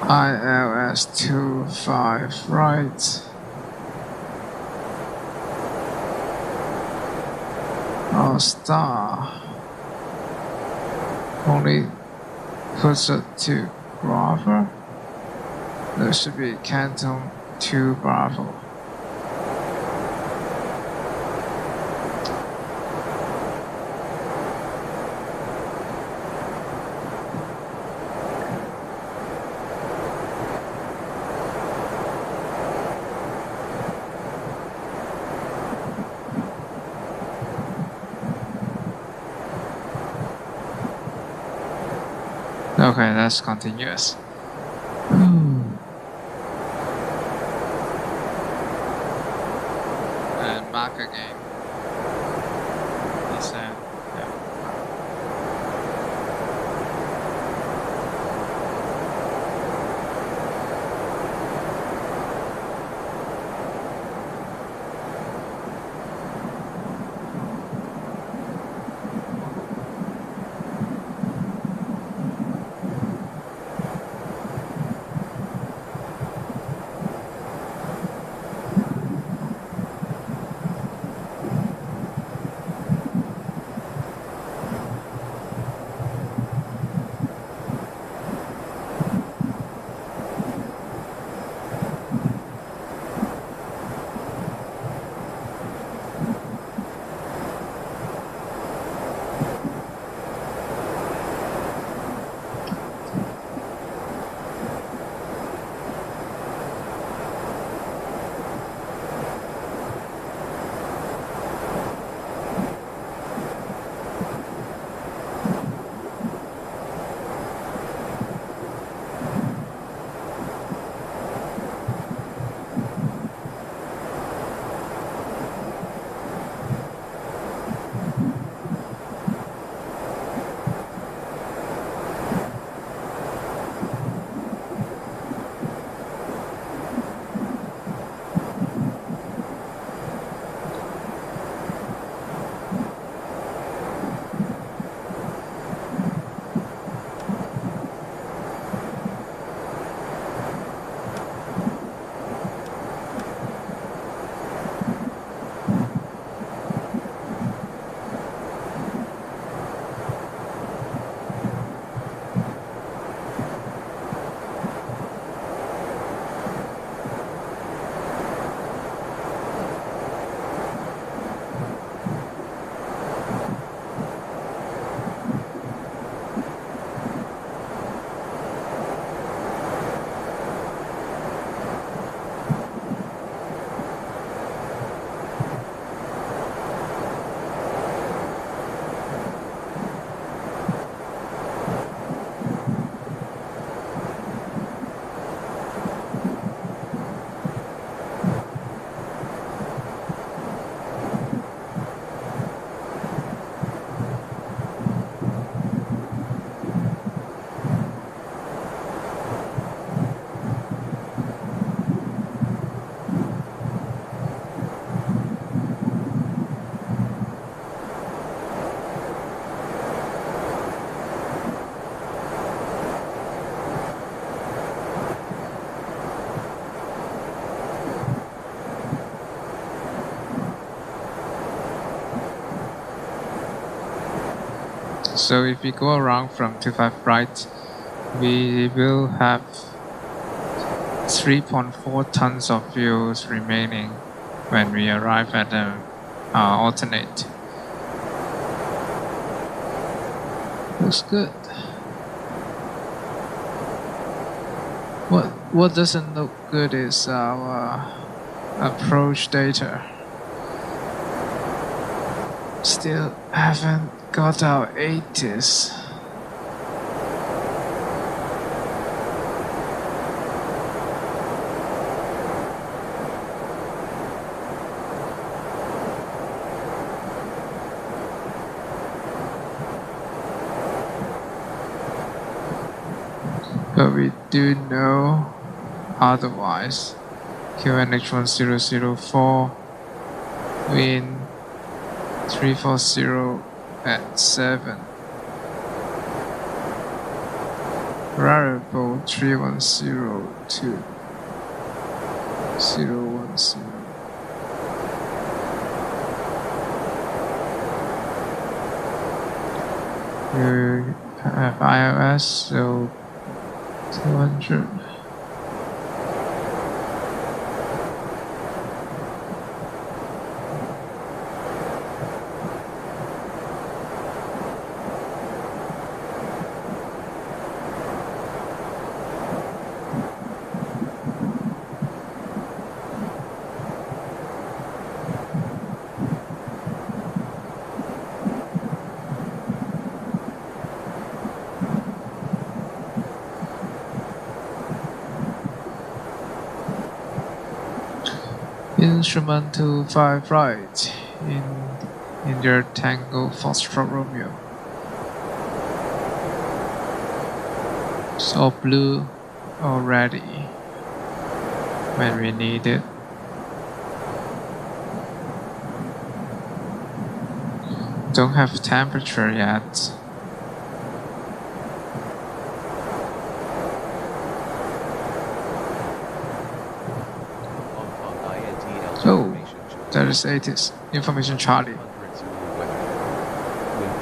ILS 25, right. Oh, star. Only puts it to Bravo. There should be Canton 2 Bravo. Okay, that's continuous. And mark again. So if we go around from 25 right, we will have 3.4 tons of fuels remaining when we arrive at the alternate. Looks good. What doesn't look good is our approach data. Still haven't got our 80s. But we do know otherwise. QNH1004 wind 340 at 7. Variable 310 to 010. You have iOS, so 200. Instrumental 5 right in your Tango Foxtrot Romeo. So blue already when we need it. Don't have temperature yet. Oh, that is 80s. Information Charlie. Wind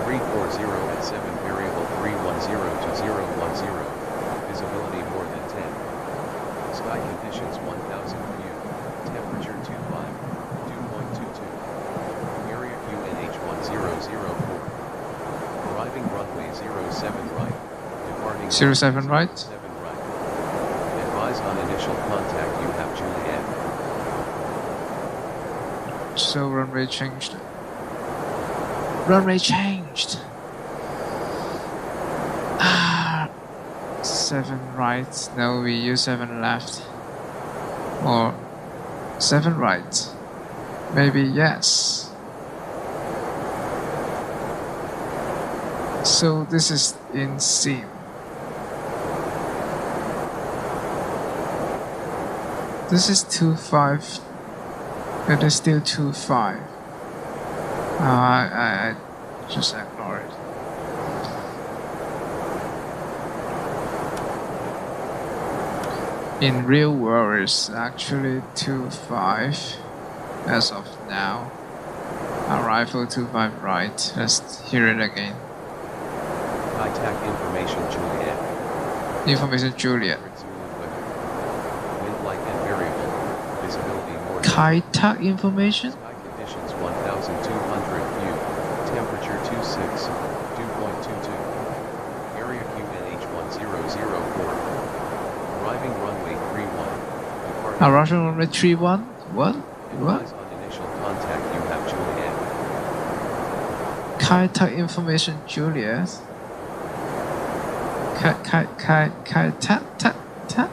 340 at 7, variable 310 to 010. Visibility more than 10. Sky conditions 1000 view. Temperature 25, 2.22. Area QNH 1004. Arriving runway 07 right. Departing 07 right. 7 right. Advise on initial contact you have Juliet. So runway changed. Runway changed. 7 right. No, we use 7 left. Or 7 right. Maybe yes. So this is in seam. This is 2.5. It is still 2.5. I just ignore it. In real world, it's actually 2.5 as of now. Arrival 2.5 right. Let's hear it again. High-tech information Juliet. Information Juliet. Wind light and variable. Visibility more than High-tech information? Sky conditions 1200 view. Temperature 26, 2.22. Area QNH 1004. Arriving runway 31. Departing Arrival runway 31? What? What? Advise on initial contact you have Juliet. High-tech information Juliet. High-tech. High-tech information.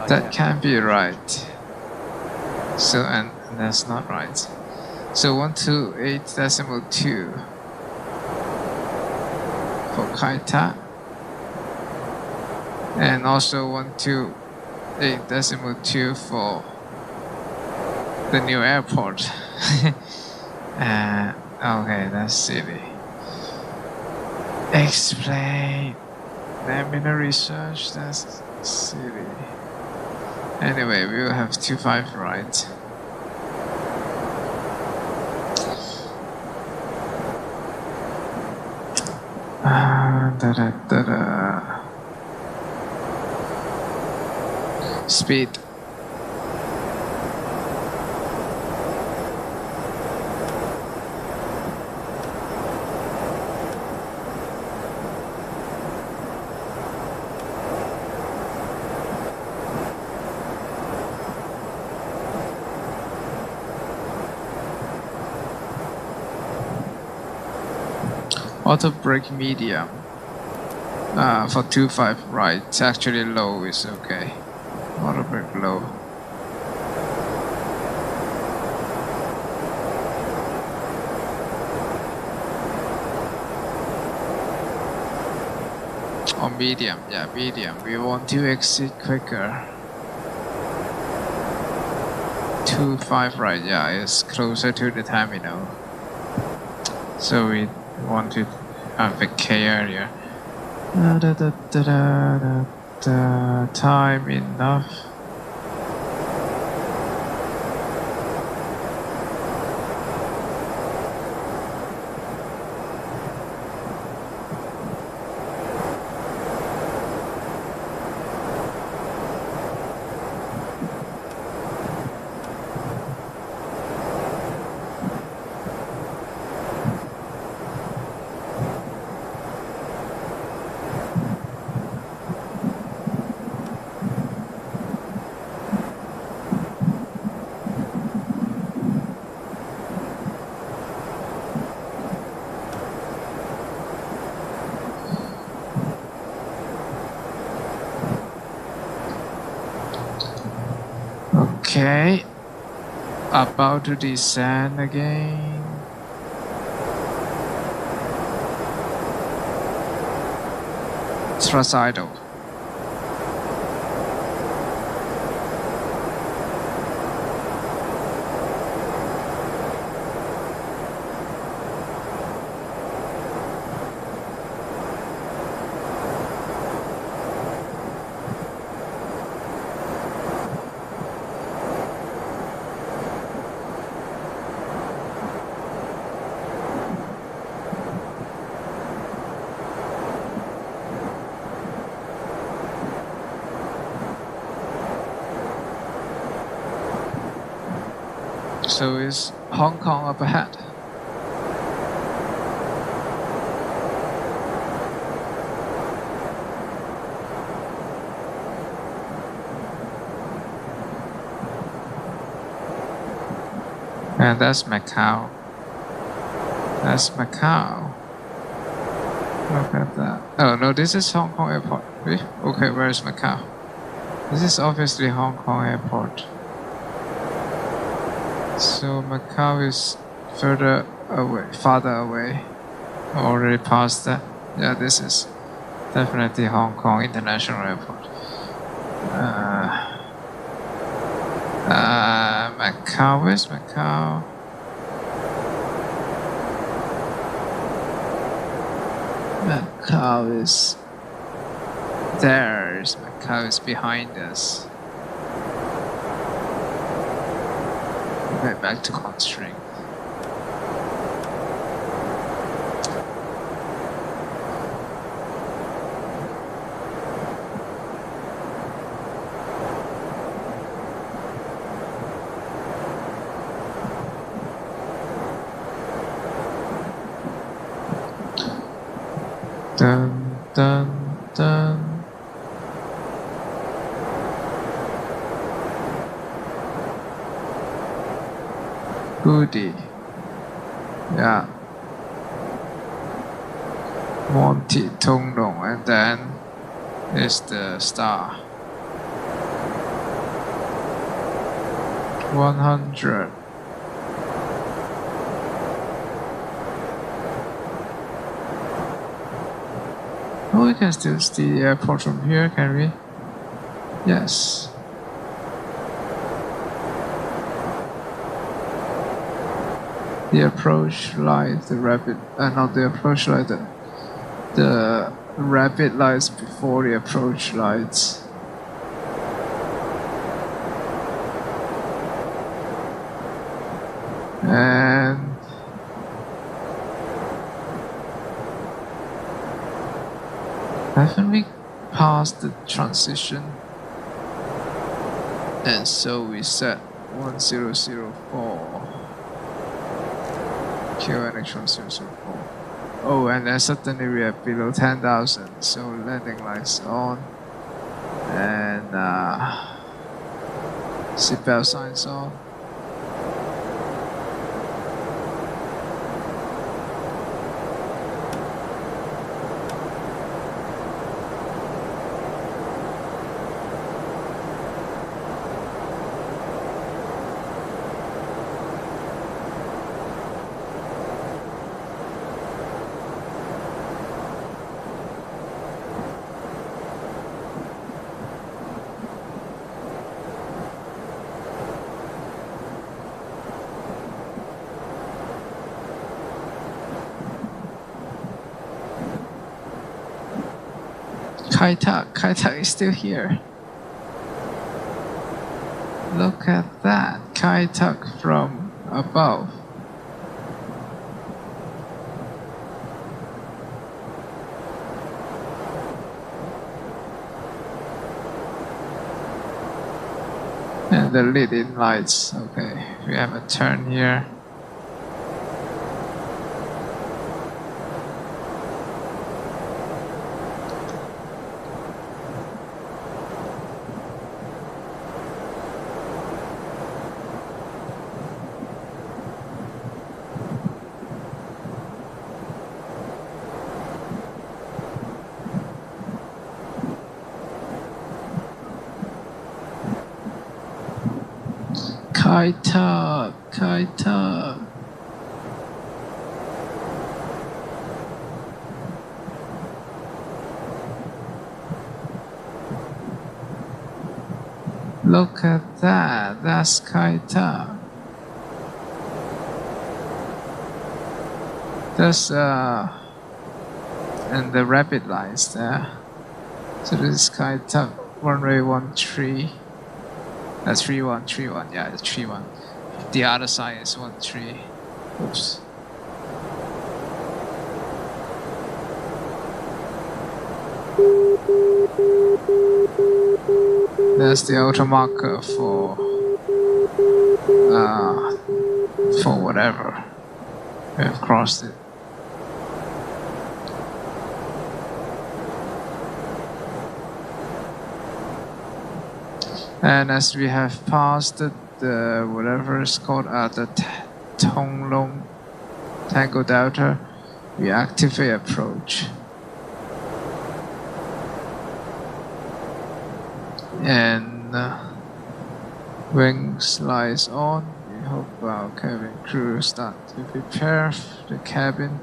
That can't be right. So, and that's not right. So 128.2 for Kaita. And also 128.2 for the new airport. Okay, that's silly. Explain. Laminar research, that's silly. Anyway, we will have 2.5 right. Speed. Auto brake medium. For 2.5 right, it's actually low is okay. Auto brake low. Or medium, yeah, medium. We want to exit quicker. 2.5 right, yeah, it's closer to the terminal. So we want to have a K area. Time enough. Okay, about to descend again. Thrust idle. So is Hong Kong up ahead? And that's Macau. That's Macau. Look at that. Oh no, this is Hong Kong airport. Okay, where is Macau? This is obviously Hong Kong airport. So Macau is farther away. Already passed that. Yeah, this is definitely Hong Kong International Airport. Macau, where's Macau? Macau is there. Macau is behind us. Okay, back to constraint. Dun dun dun. Goody. Yeah. Monty Tung Dong, and then is the star. 100. Oh, we can still see the airport from here, can we? Yes. The approach light, the rapid, not the approach light, the rapid lights before the approach lights. And Haven't we passed the transition? And so we set 1004. QNH 1004. Oh, and then suddenly we are below 10,000. So landing lights on. And seatbelt signs on. Kai-Tak is still here. Look at that, Kai-Tak from above. And the lead-in lights. Okay, we have a turn here. Kai-Tak. Look at that, that's Kai-Tak. There's and the rapid lights there. So this is Kai-Tak runway 13. That's 3131, yeah, it's 31. The other side is 13. Oops. That's the auto marker for whatever. We have crossed it. And as we have passed the whatever is called the Tonglong Tango Delta, we activate approach. And wings lights on. We hope our cabin crew start to prepare the cabin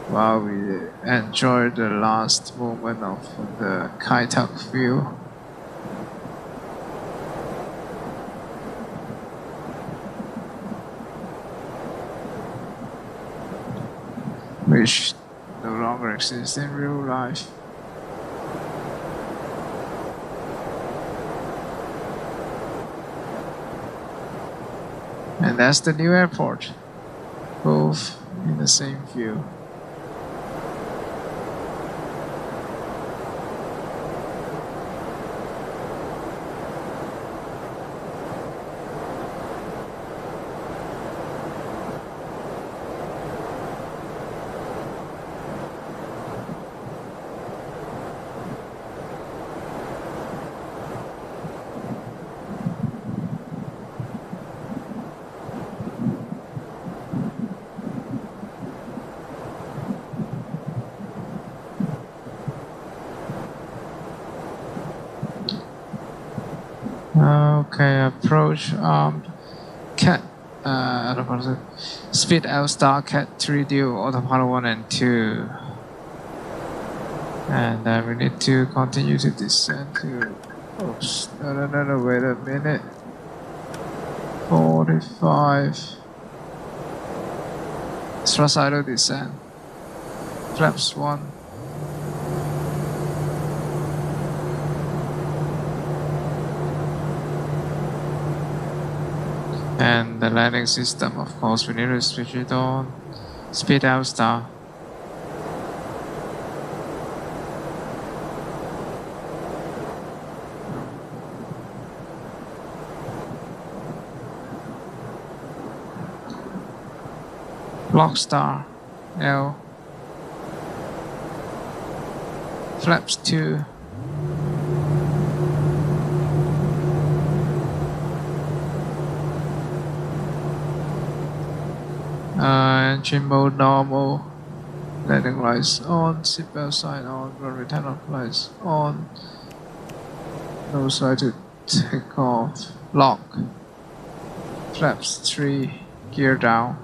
while we enjoy the last moment of the Kai-Tak view. Which no longer exists in real life. And that's the new airport, both in the same view. Okay, approach cat autopilot speed L star cat 3 deal autopilot 1 and 2. And then we need to continue to descend to oops, no, wait a minute. 45 thrust idle descent. Flaps 1. And the landing system, of course, we need to switch it on. Speed L star. Lock star. L. Flaps 2. Engine mode normal. Landing lights on. Seatbelt sign on. Runway turn-off lights on. No side to take off. Lock. Flaps 3. Gear down.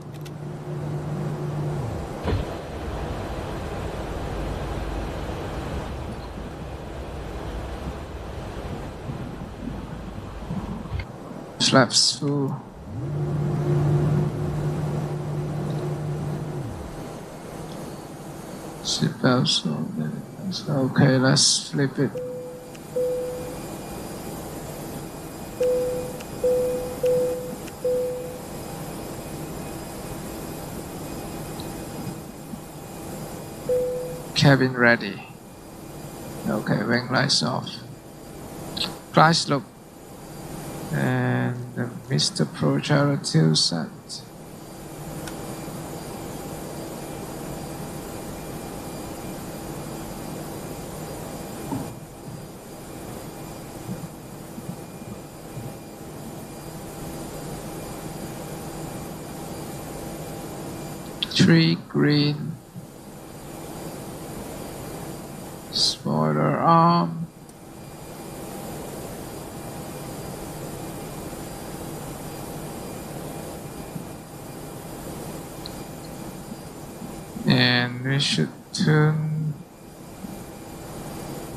Flaps full. Seatbelts on. Okay, let's flip it. Cabin ready. Okay, wing lights off. Glide slope. And the Mr. Projector tilt set. Tree green. Spoiler arm. And we should tune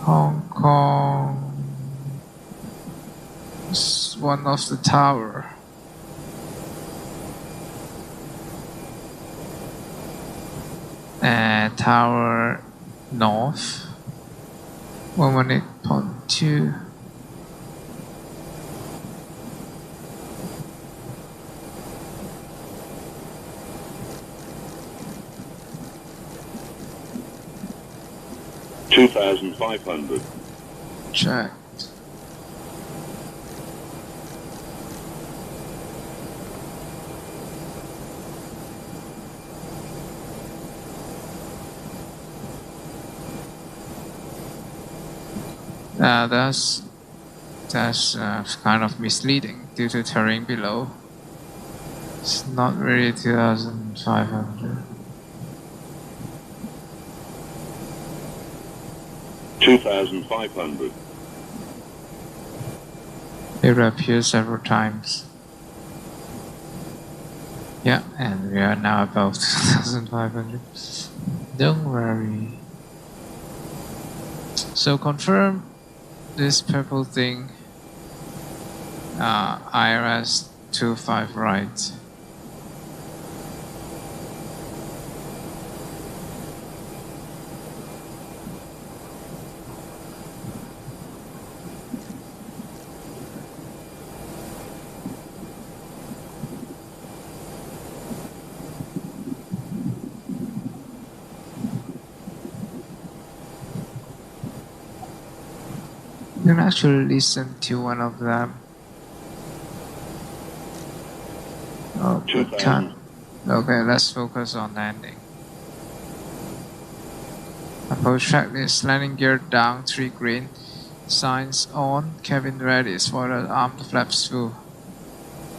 Hong Kong. It's one of the tower. Tower north. 118.2. $2,500. Checked. That's kind of misleading due to terrain below. It's not really 2,500. 2,500. It appears several times. Yeah, and we are now above 2,500. Don't worry. So confirm this purple thing. IRS 25 right. You can actually listen to one of them. Oh, but can't. Okay, let's focus on landing. Approach checklist, landing gear down, 3 green. Signs on, cabin ready, spoiler arm, flaps full.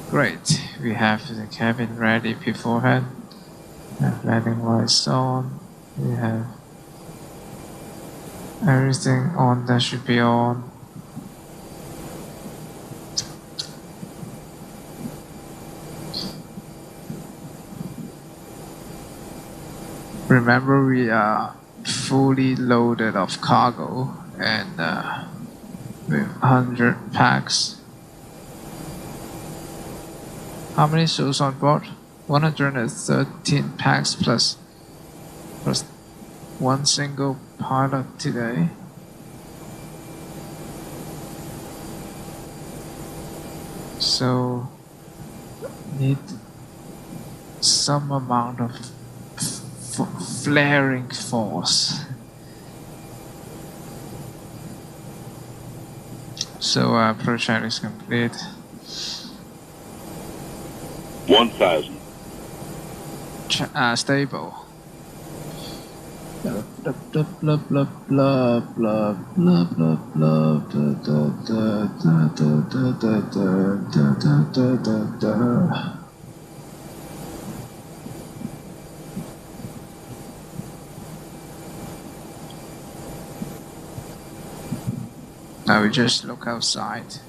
Great, we have the cabin ready beforehand. And landing lights on. We have everything on that should be on. Remember, we are fully loaded of cargo and with 100 packs. How many souls on board? 113 packs plus one single pilot today. So need some amount of flaring force. So project is complete. 1,000. stable. Blah blah blah blah blah blah blah blah blah da. Now we just look outside.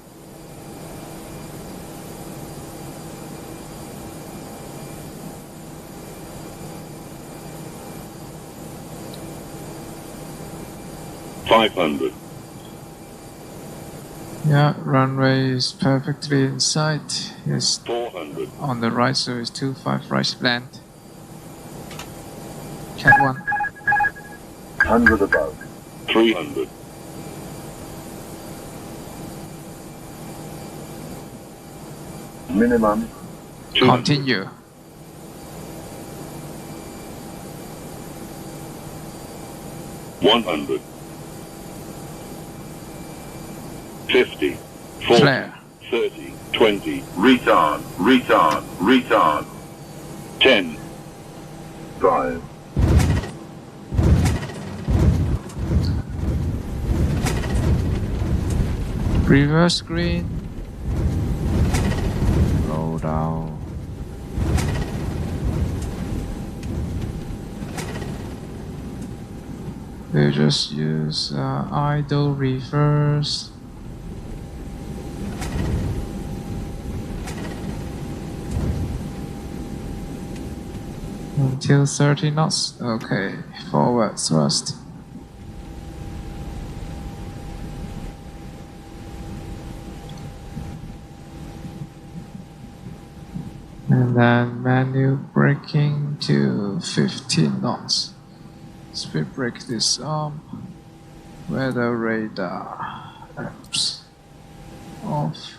$500. Yeah, runway is perfectly in sight. It's $400. on the right, so it's 25 right land. Cat 1. 100 above. $300. Minimum. Continue. $100. 50. 40. Flare. 30. 20. Retard. Retard. Retard. 10. 5. Reverse green. Roll down. We'll just use idle reverse. Until 30 knots. Okay, forward thrust. And then manual braking to 15 knots. Speed brake this arm. Weather radar apps off.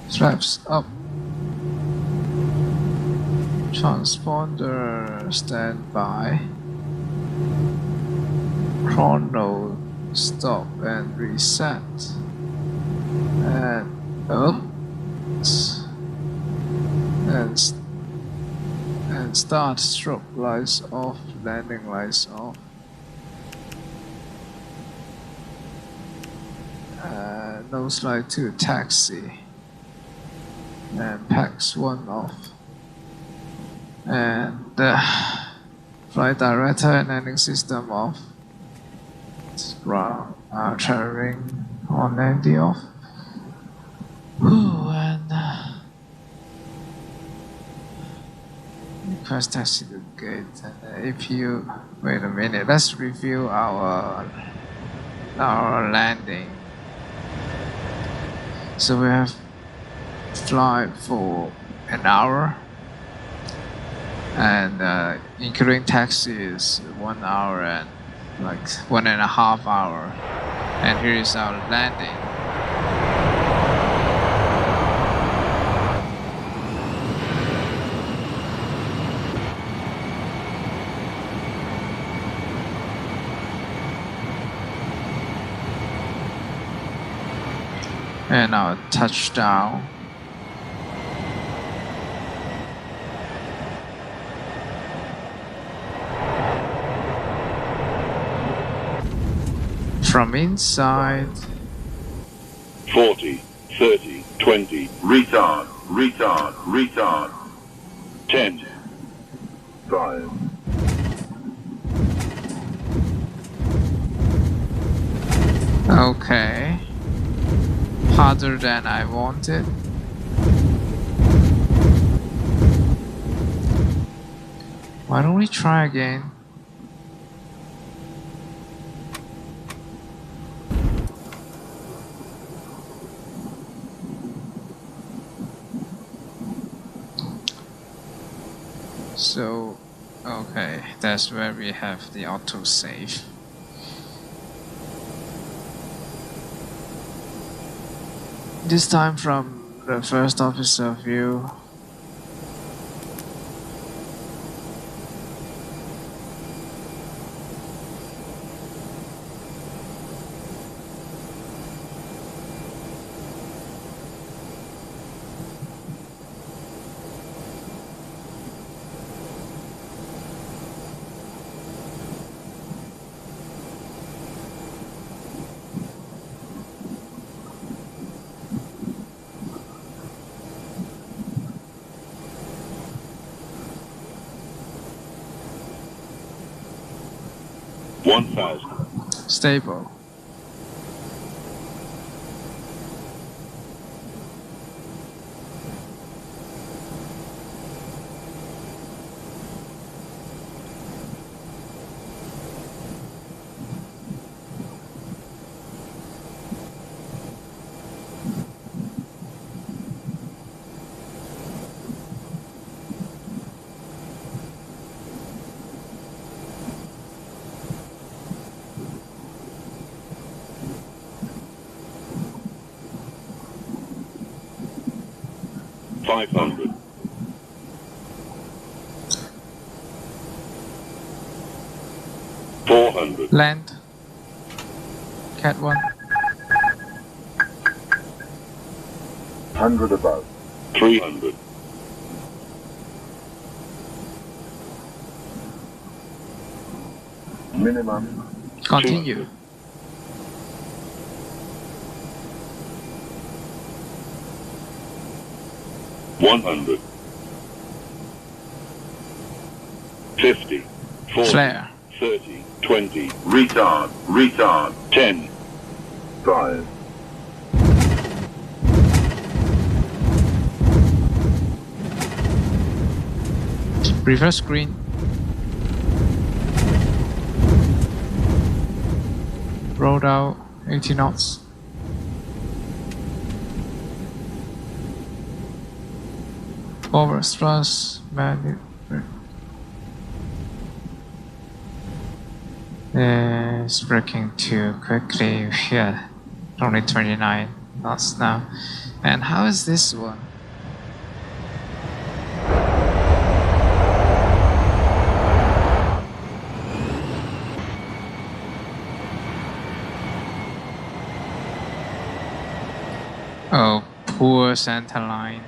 Flaps up. Transponder standby. Chrono stop and reset. And up. And start. Strobe lights off. Landing lights off. Nose light to taxi. And PAX 1 off. And flight director and landing system off. Ground traveling on landing off. And request taxi to gate. APU. Wait a minute. Let's review our landing. So we have fly for an hour, and including taxi is 1 hour and like 1.5 hours. And here is our landing. And our touchdown. From inside. 40. 30. 20. Retard. Retard. Retard. 10. 5. Okay. Harder than I wanted. Why don't we try again? So, okay, that's where we have the autosave. This time from the first officer view. 1000. Stable. $500. $400. Land. Cat 1. 100 above. 300. Minimum. Continue. 100. 50. 40. Flare. 30. 20. Retard. Retard. 10. 5. Reverse green. Rolled out 80 knots. Forward thrust, maneuver. It's braking too quickly here. Only 29 knots now. And how is this one? Oh, poor center line.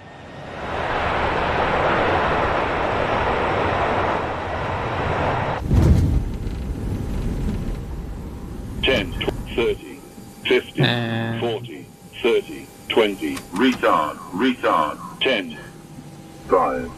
$10, 30, 50, And 40, 30, 20. Retard. Retard. 10. 5.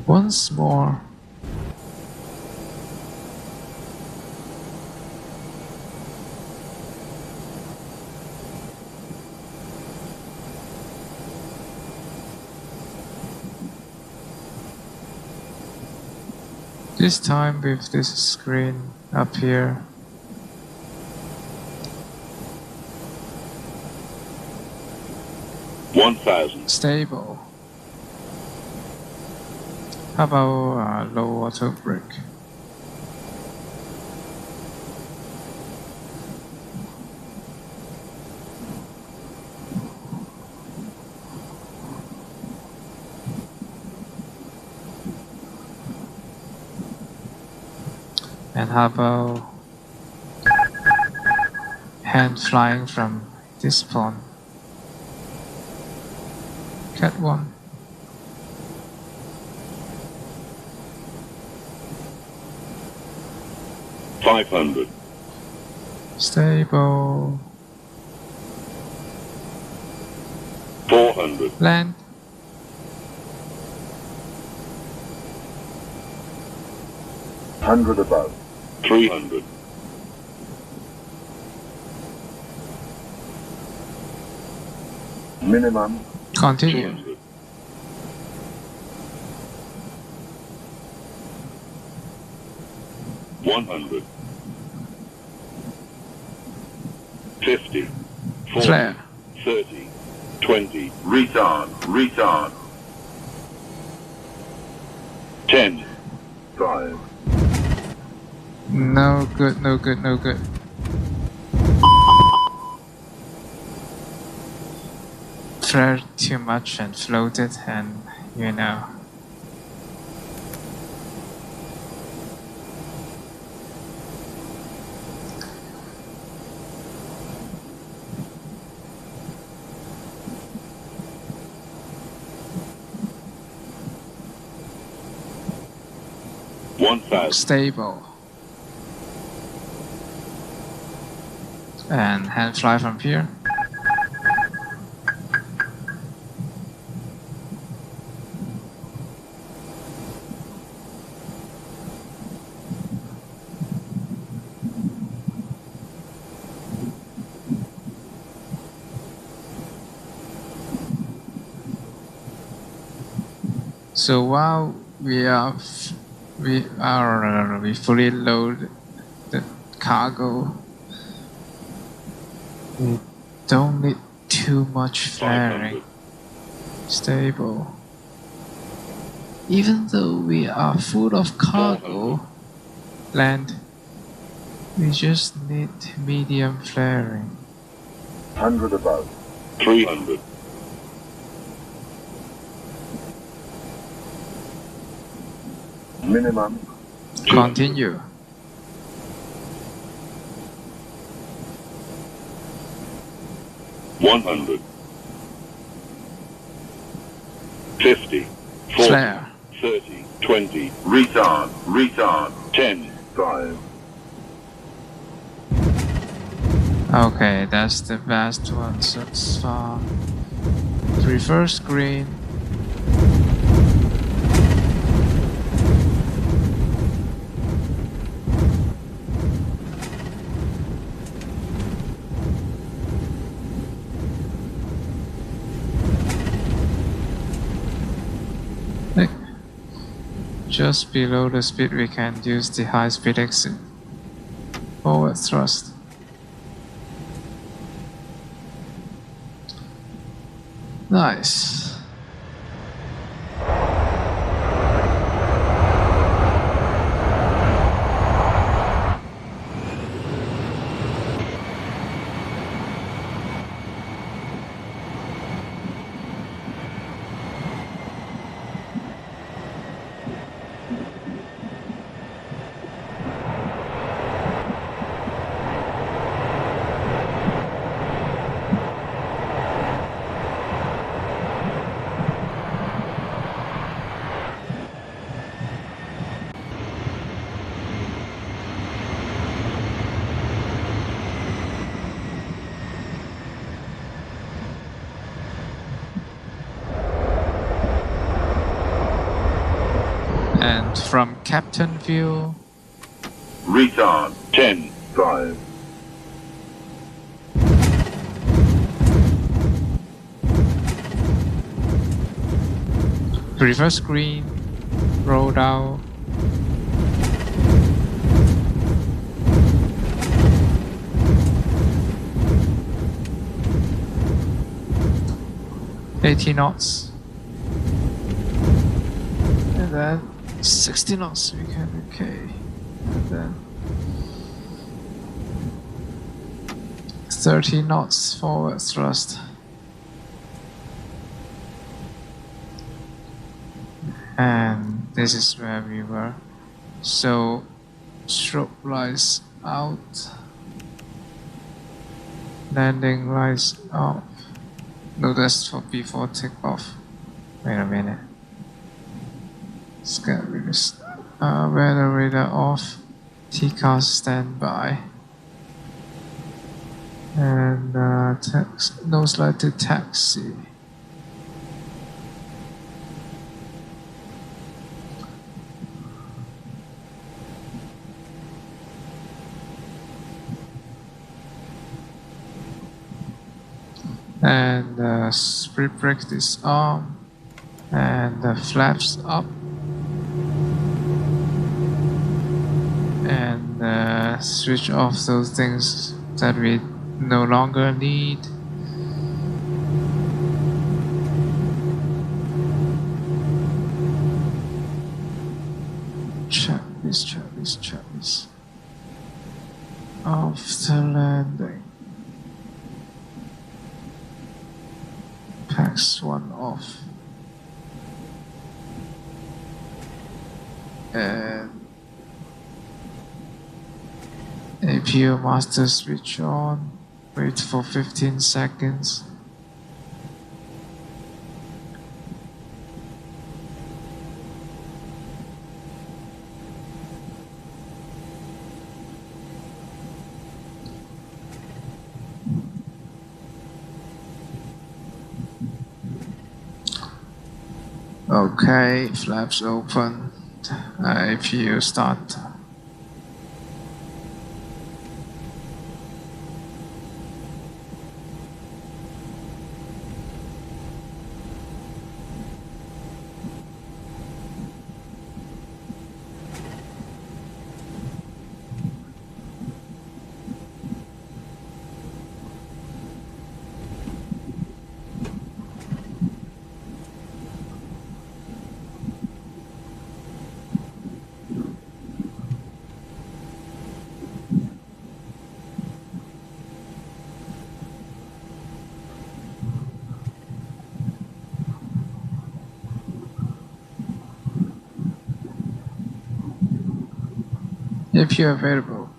once more. This time with this screen up here. $1,000. Stable. How about low auto brake? And how about hand flying from this pawn? Cat 1. $500. Stable. $400. Land. $100 above. $300. Minimum. Continue. $200. $100. 50. 40. Flare. 30. 20. Retard. Retard. 10. 5. No good, no good, no good. Flared too much and floated, and you know. Stable. And hand fly from here. So while we fully load the cargo, we don't need too much flaring. Stable. Even though we are full of cargo, land, we just need medium flaring. 100 above. 300. Minimum. Continue. $100. 50. 40. Flare. 30. 20. Retard. Retard. 10. 5. Okay, that's the best one so far. Reverse green. Just below the speed, we can use the high speed exit. Forward thrust. Nice. And from captain view, Retard. 10. 5. reverse green, roll down. $80 knots. And then 60 knots we can okay. And then 30 knots forward thrust. And this is where we were. So stroke lights out, landing lights off. No, that's for before takeoff. Wait a minute. Let's get rid of this. Weather radar off. TCAS standby. And nose light to taxi. And split brake disarm, and the flaps up, and switch off those things that we no longer need. Check this. After landing, PAX 1 off. And APU master switch on. Wait for 15 seconds. Okay, flaps open. APU start. APU available.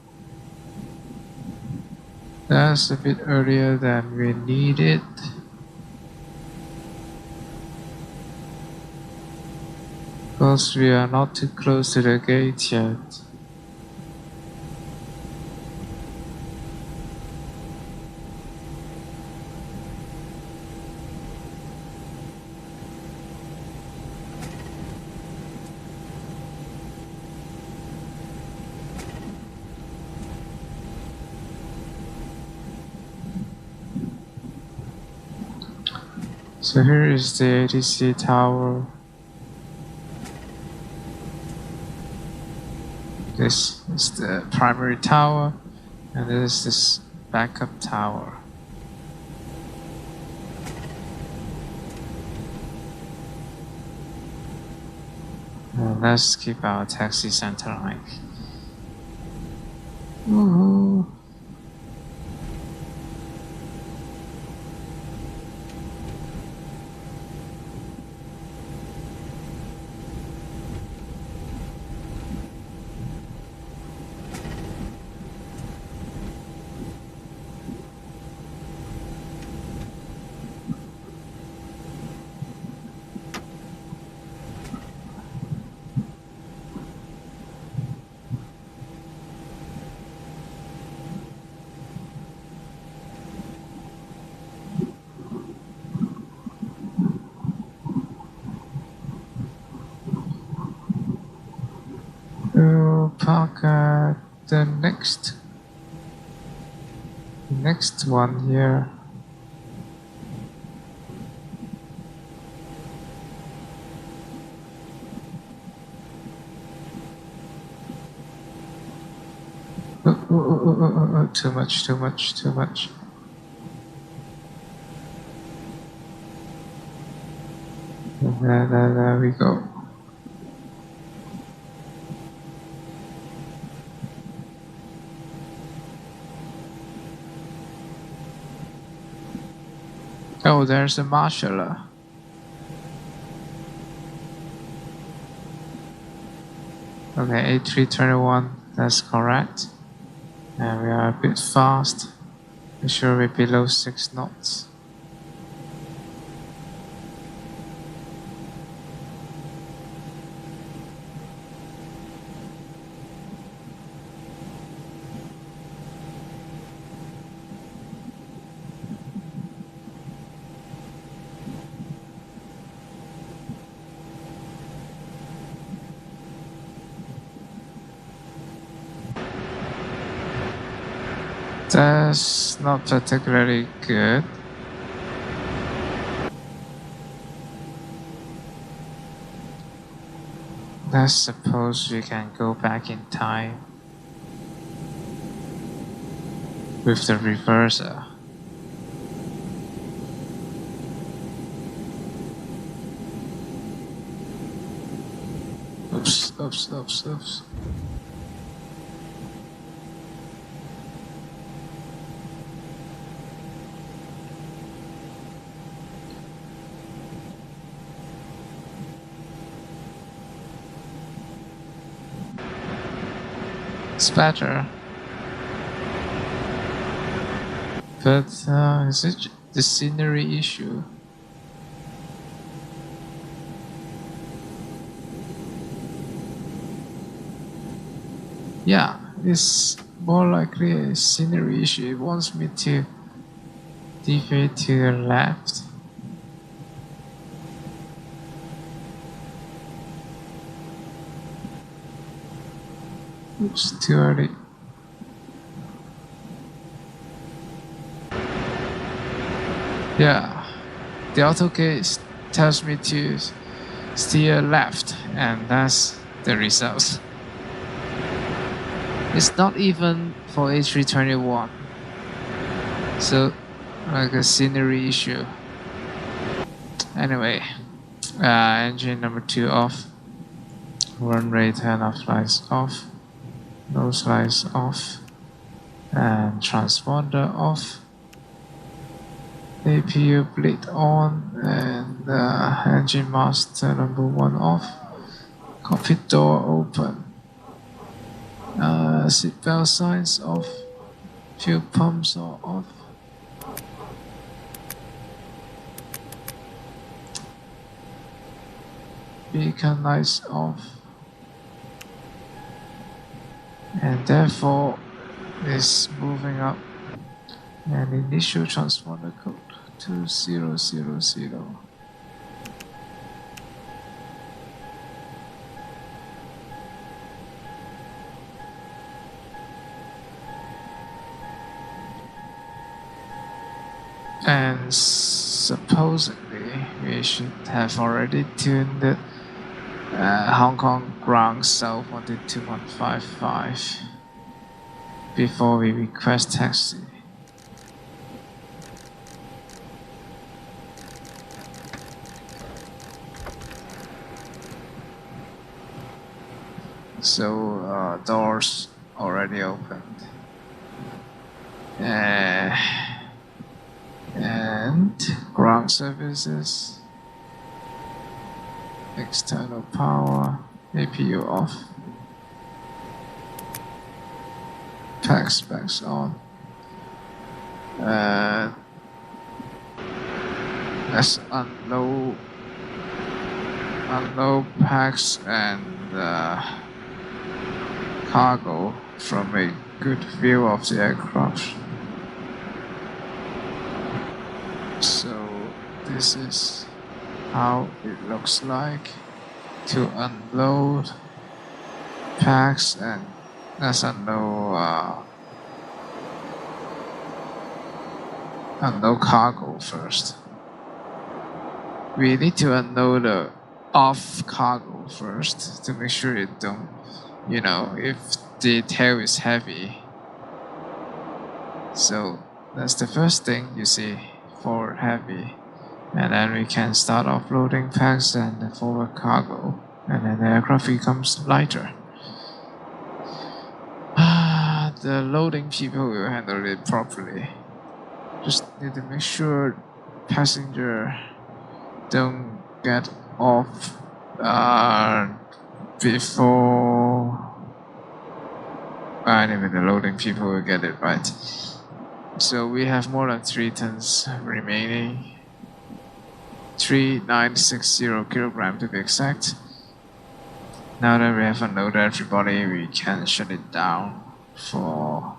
That's a bit earlier than we needed. Because we are not too close to the gate yet. So here is the ATC tower. This is the primary tower, and this is this backup tower. And let's keep our taxi center line. Woohoo! We'll park at the next one here. Oh, too much. There we go. Oh, there's a marshaller. Okay, A321, that's correct. And we are a bit fast. Make sure we're below 6 knots. That's not particularly good. Let's suppose we can go back in time with the reverser. Oops. It's better. But is it the scenery issue? Yeah, it's more likely a scenery issue. It wants me to deviate to the left. Oops, too early. Yeah, the auto case tells me to steer left, and that's the result. It's not even for A321, so like a scenery issue. Anyway, engine number 2 off, run rate 10 off lights off, nose lights off, and transponder off. APU bleed on, and engine master number 1 off, cockpit door open, seatbelt signs off, fuel pumps are off. Beacon lights off, and therefore is moving up. And initial transponder code 2000. And supposedly we should have already tuned the Hong Kong ground south 12155 before we request taxi. So doors already opened, and ground services, external power, APU off, pack specs on. Let's unload packs and cargo from a good view of the aircraft. So this is how it looks like to unload packs, and let's unload cargo first. We need to unload the off cargo first to make sure it don't, if the tail is heavy. So that's the first thing you see, forward heavy. And then we can start offloading packs and the forward cargo, and then the aircraft becomes lighter. The loading people will handle it properly. Just need to make sure passenger don't get off before. Anyway, the loading people will get it right. So we have more than 3 tons remaining. 3960 kilogram to be exact. Now that we have unloaded everybody, we can shut it down for,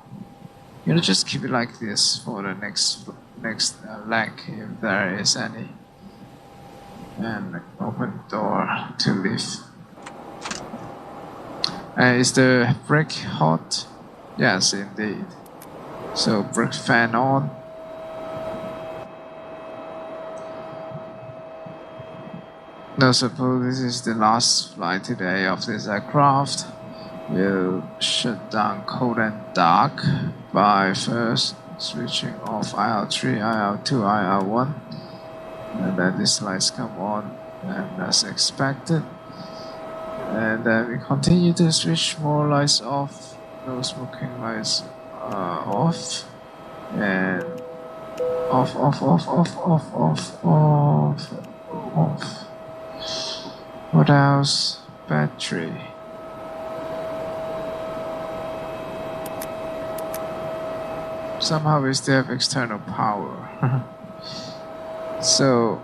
just keep it like this for the next leg if there is any. And open door to leave. Is the brake hot? Yes, indeed. So brake fan on. Now suppose this is the last flight today of this aircraft. We'll shut down cold and dark by first switching off IR3, IR2, IR1. And then these lights come on, and as expected. And then we continue to switch more lights off, no smoking lights off, and off. What else? Battery. somehow we still have external power. So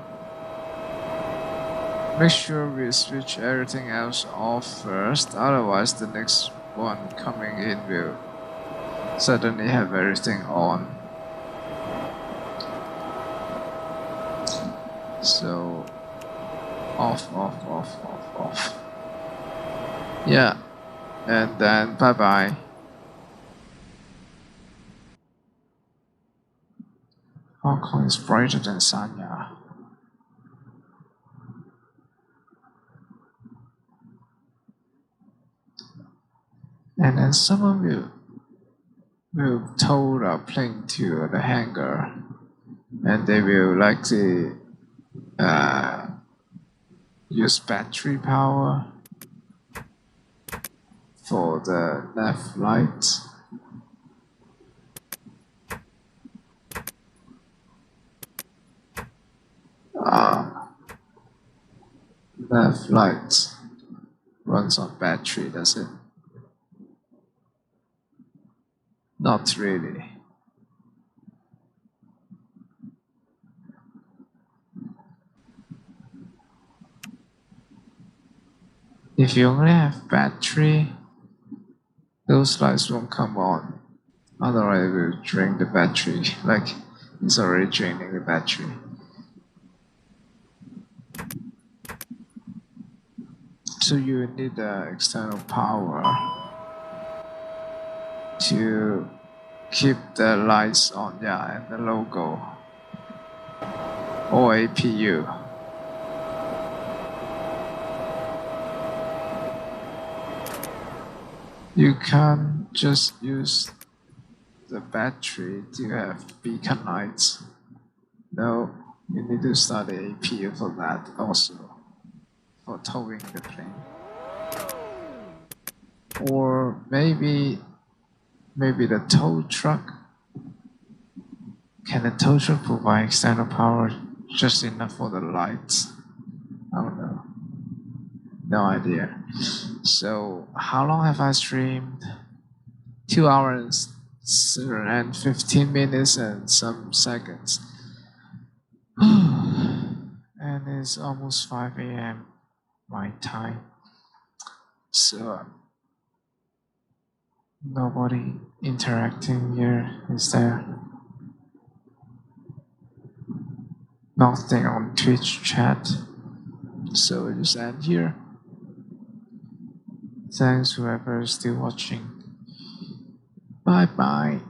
make sure we switch everything else off first, otherwise the next one coming in will suddenly have everything on. So off. Yeah, and then bye bye. Hong Kong is brighter than Sanya. And then someone will tow our plane to the hangar, and they will likely use battery power for the left light. Left light runs on battery, does it? Not really. If you only have battery, those lights won't come on. Otherwise it will drain the battery, like it's already draining the battery. So you need external power to keep the lights on, yeah, and the logo, or APU. You can't just use the battery to have beacon lights. No, you need to start the APU for that also, for towing the plane. Or maybe the tow truck. Can the tow truck provide external power just enough for the lights? I don't know. No idea. So how long have I streamed? 2 hours and 15 minutes and some seconds. And it's almost 5 a.m. my time. So nobody interacting here, is there? Nothing on Twitch chat. So I just end here. Thanks whoever is still watching. Bye bye.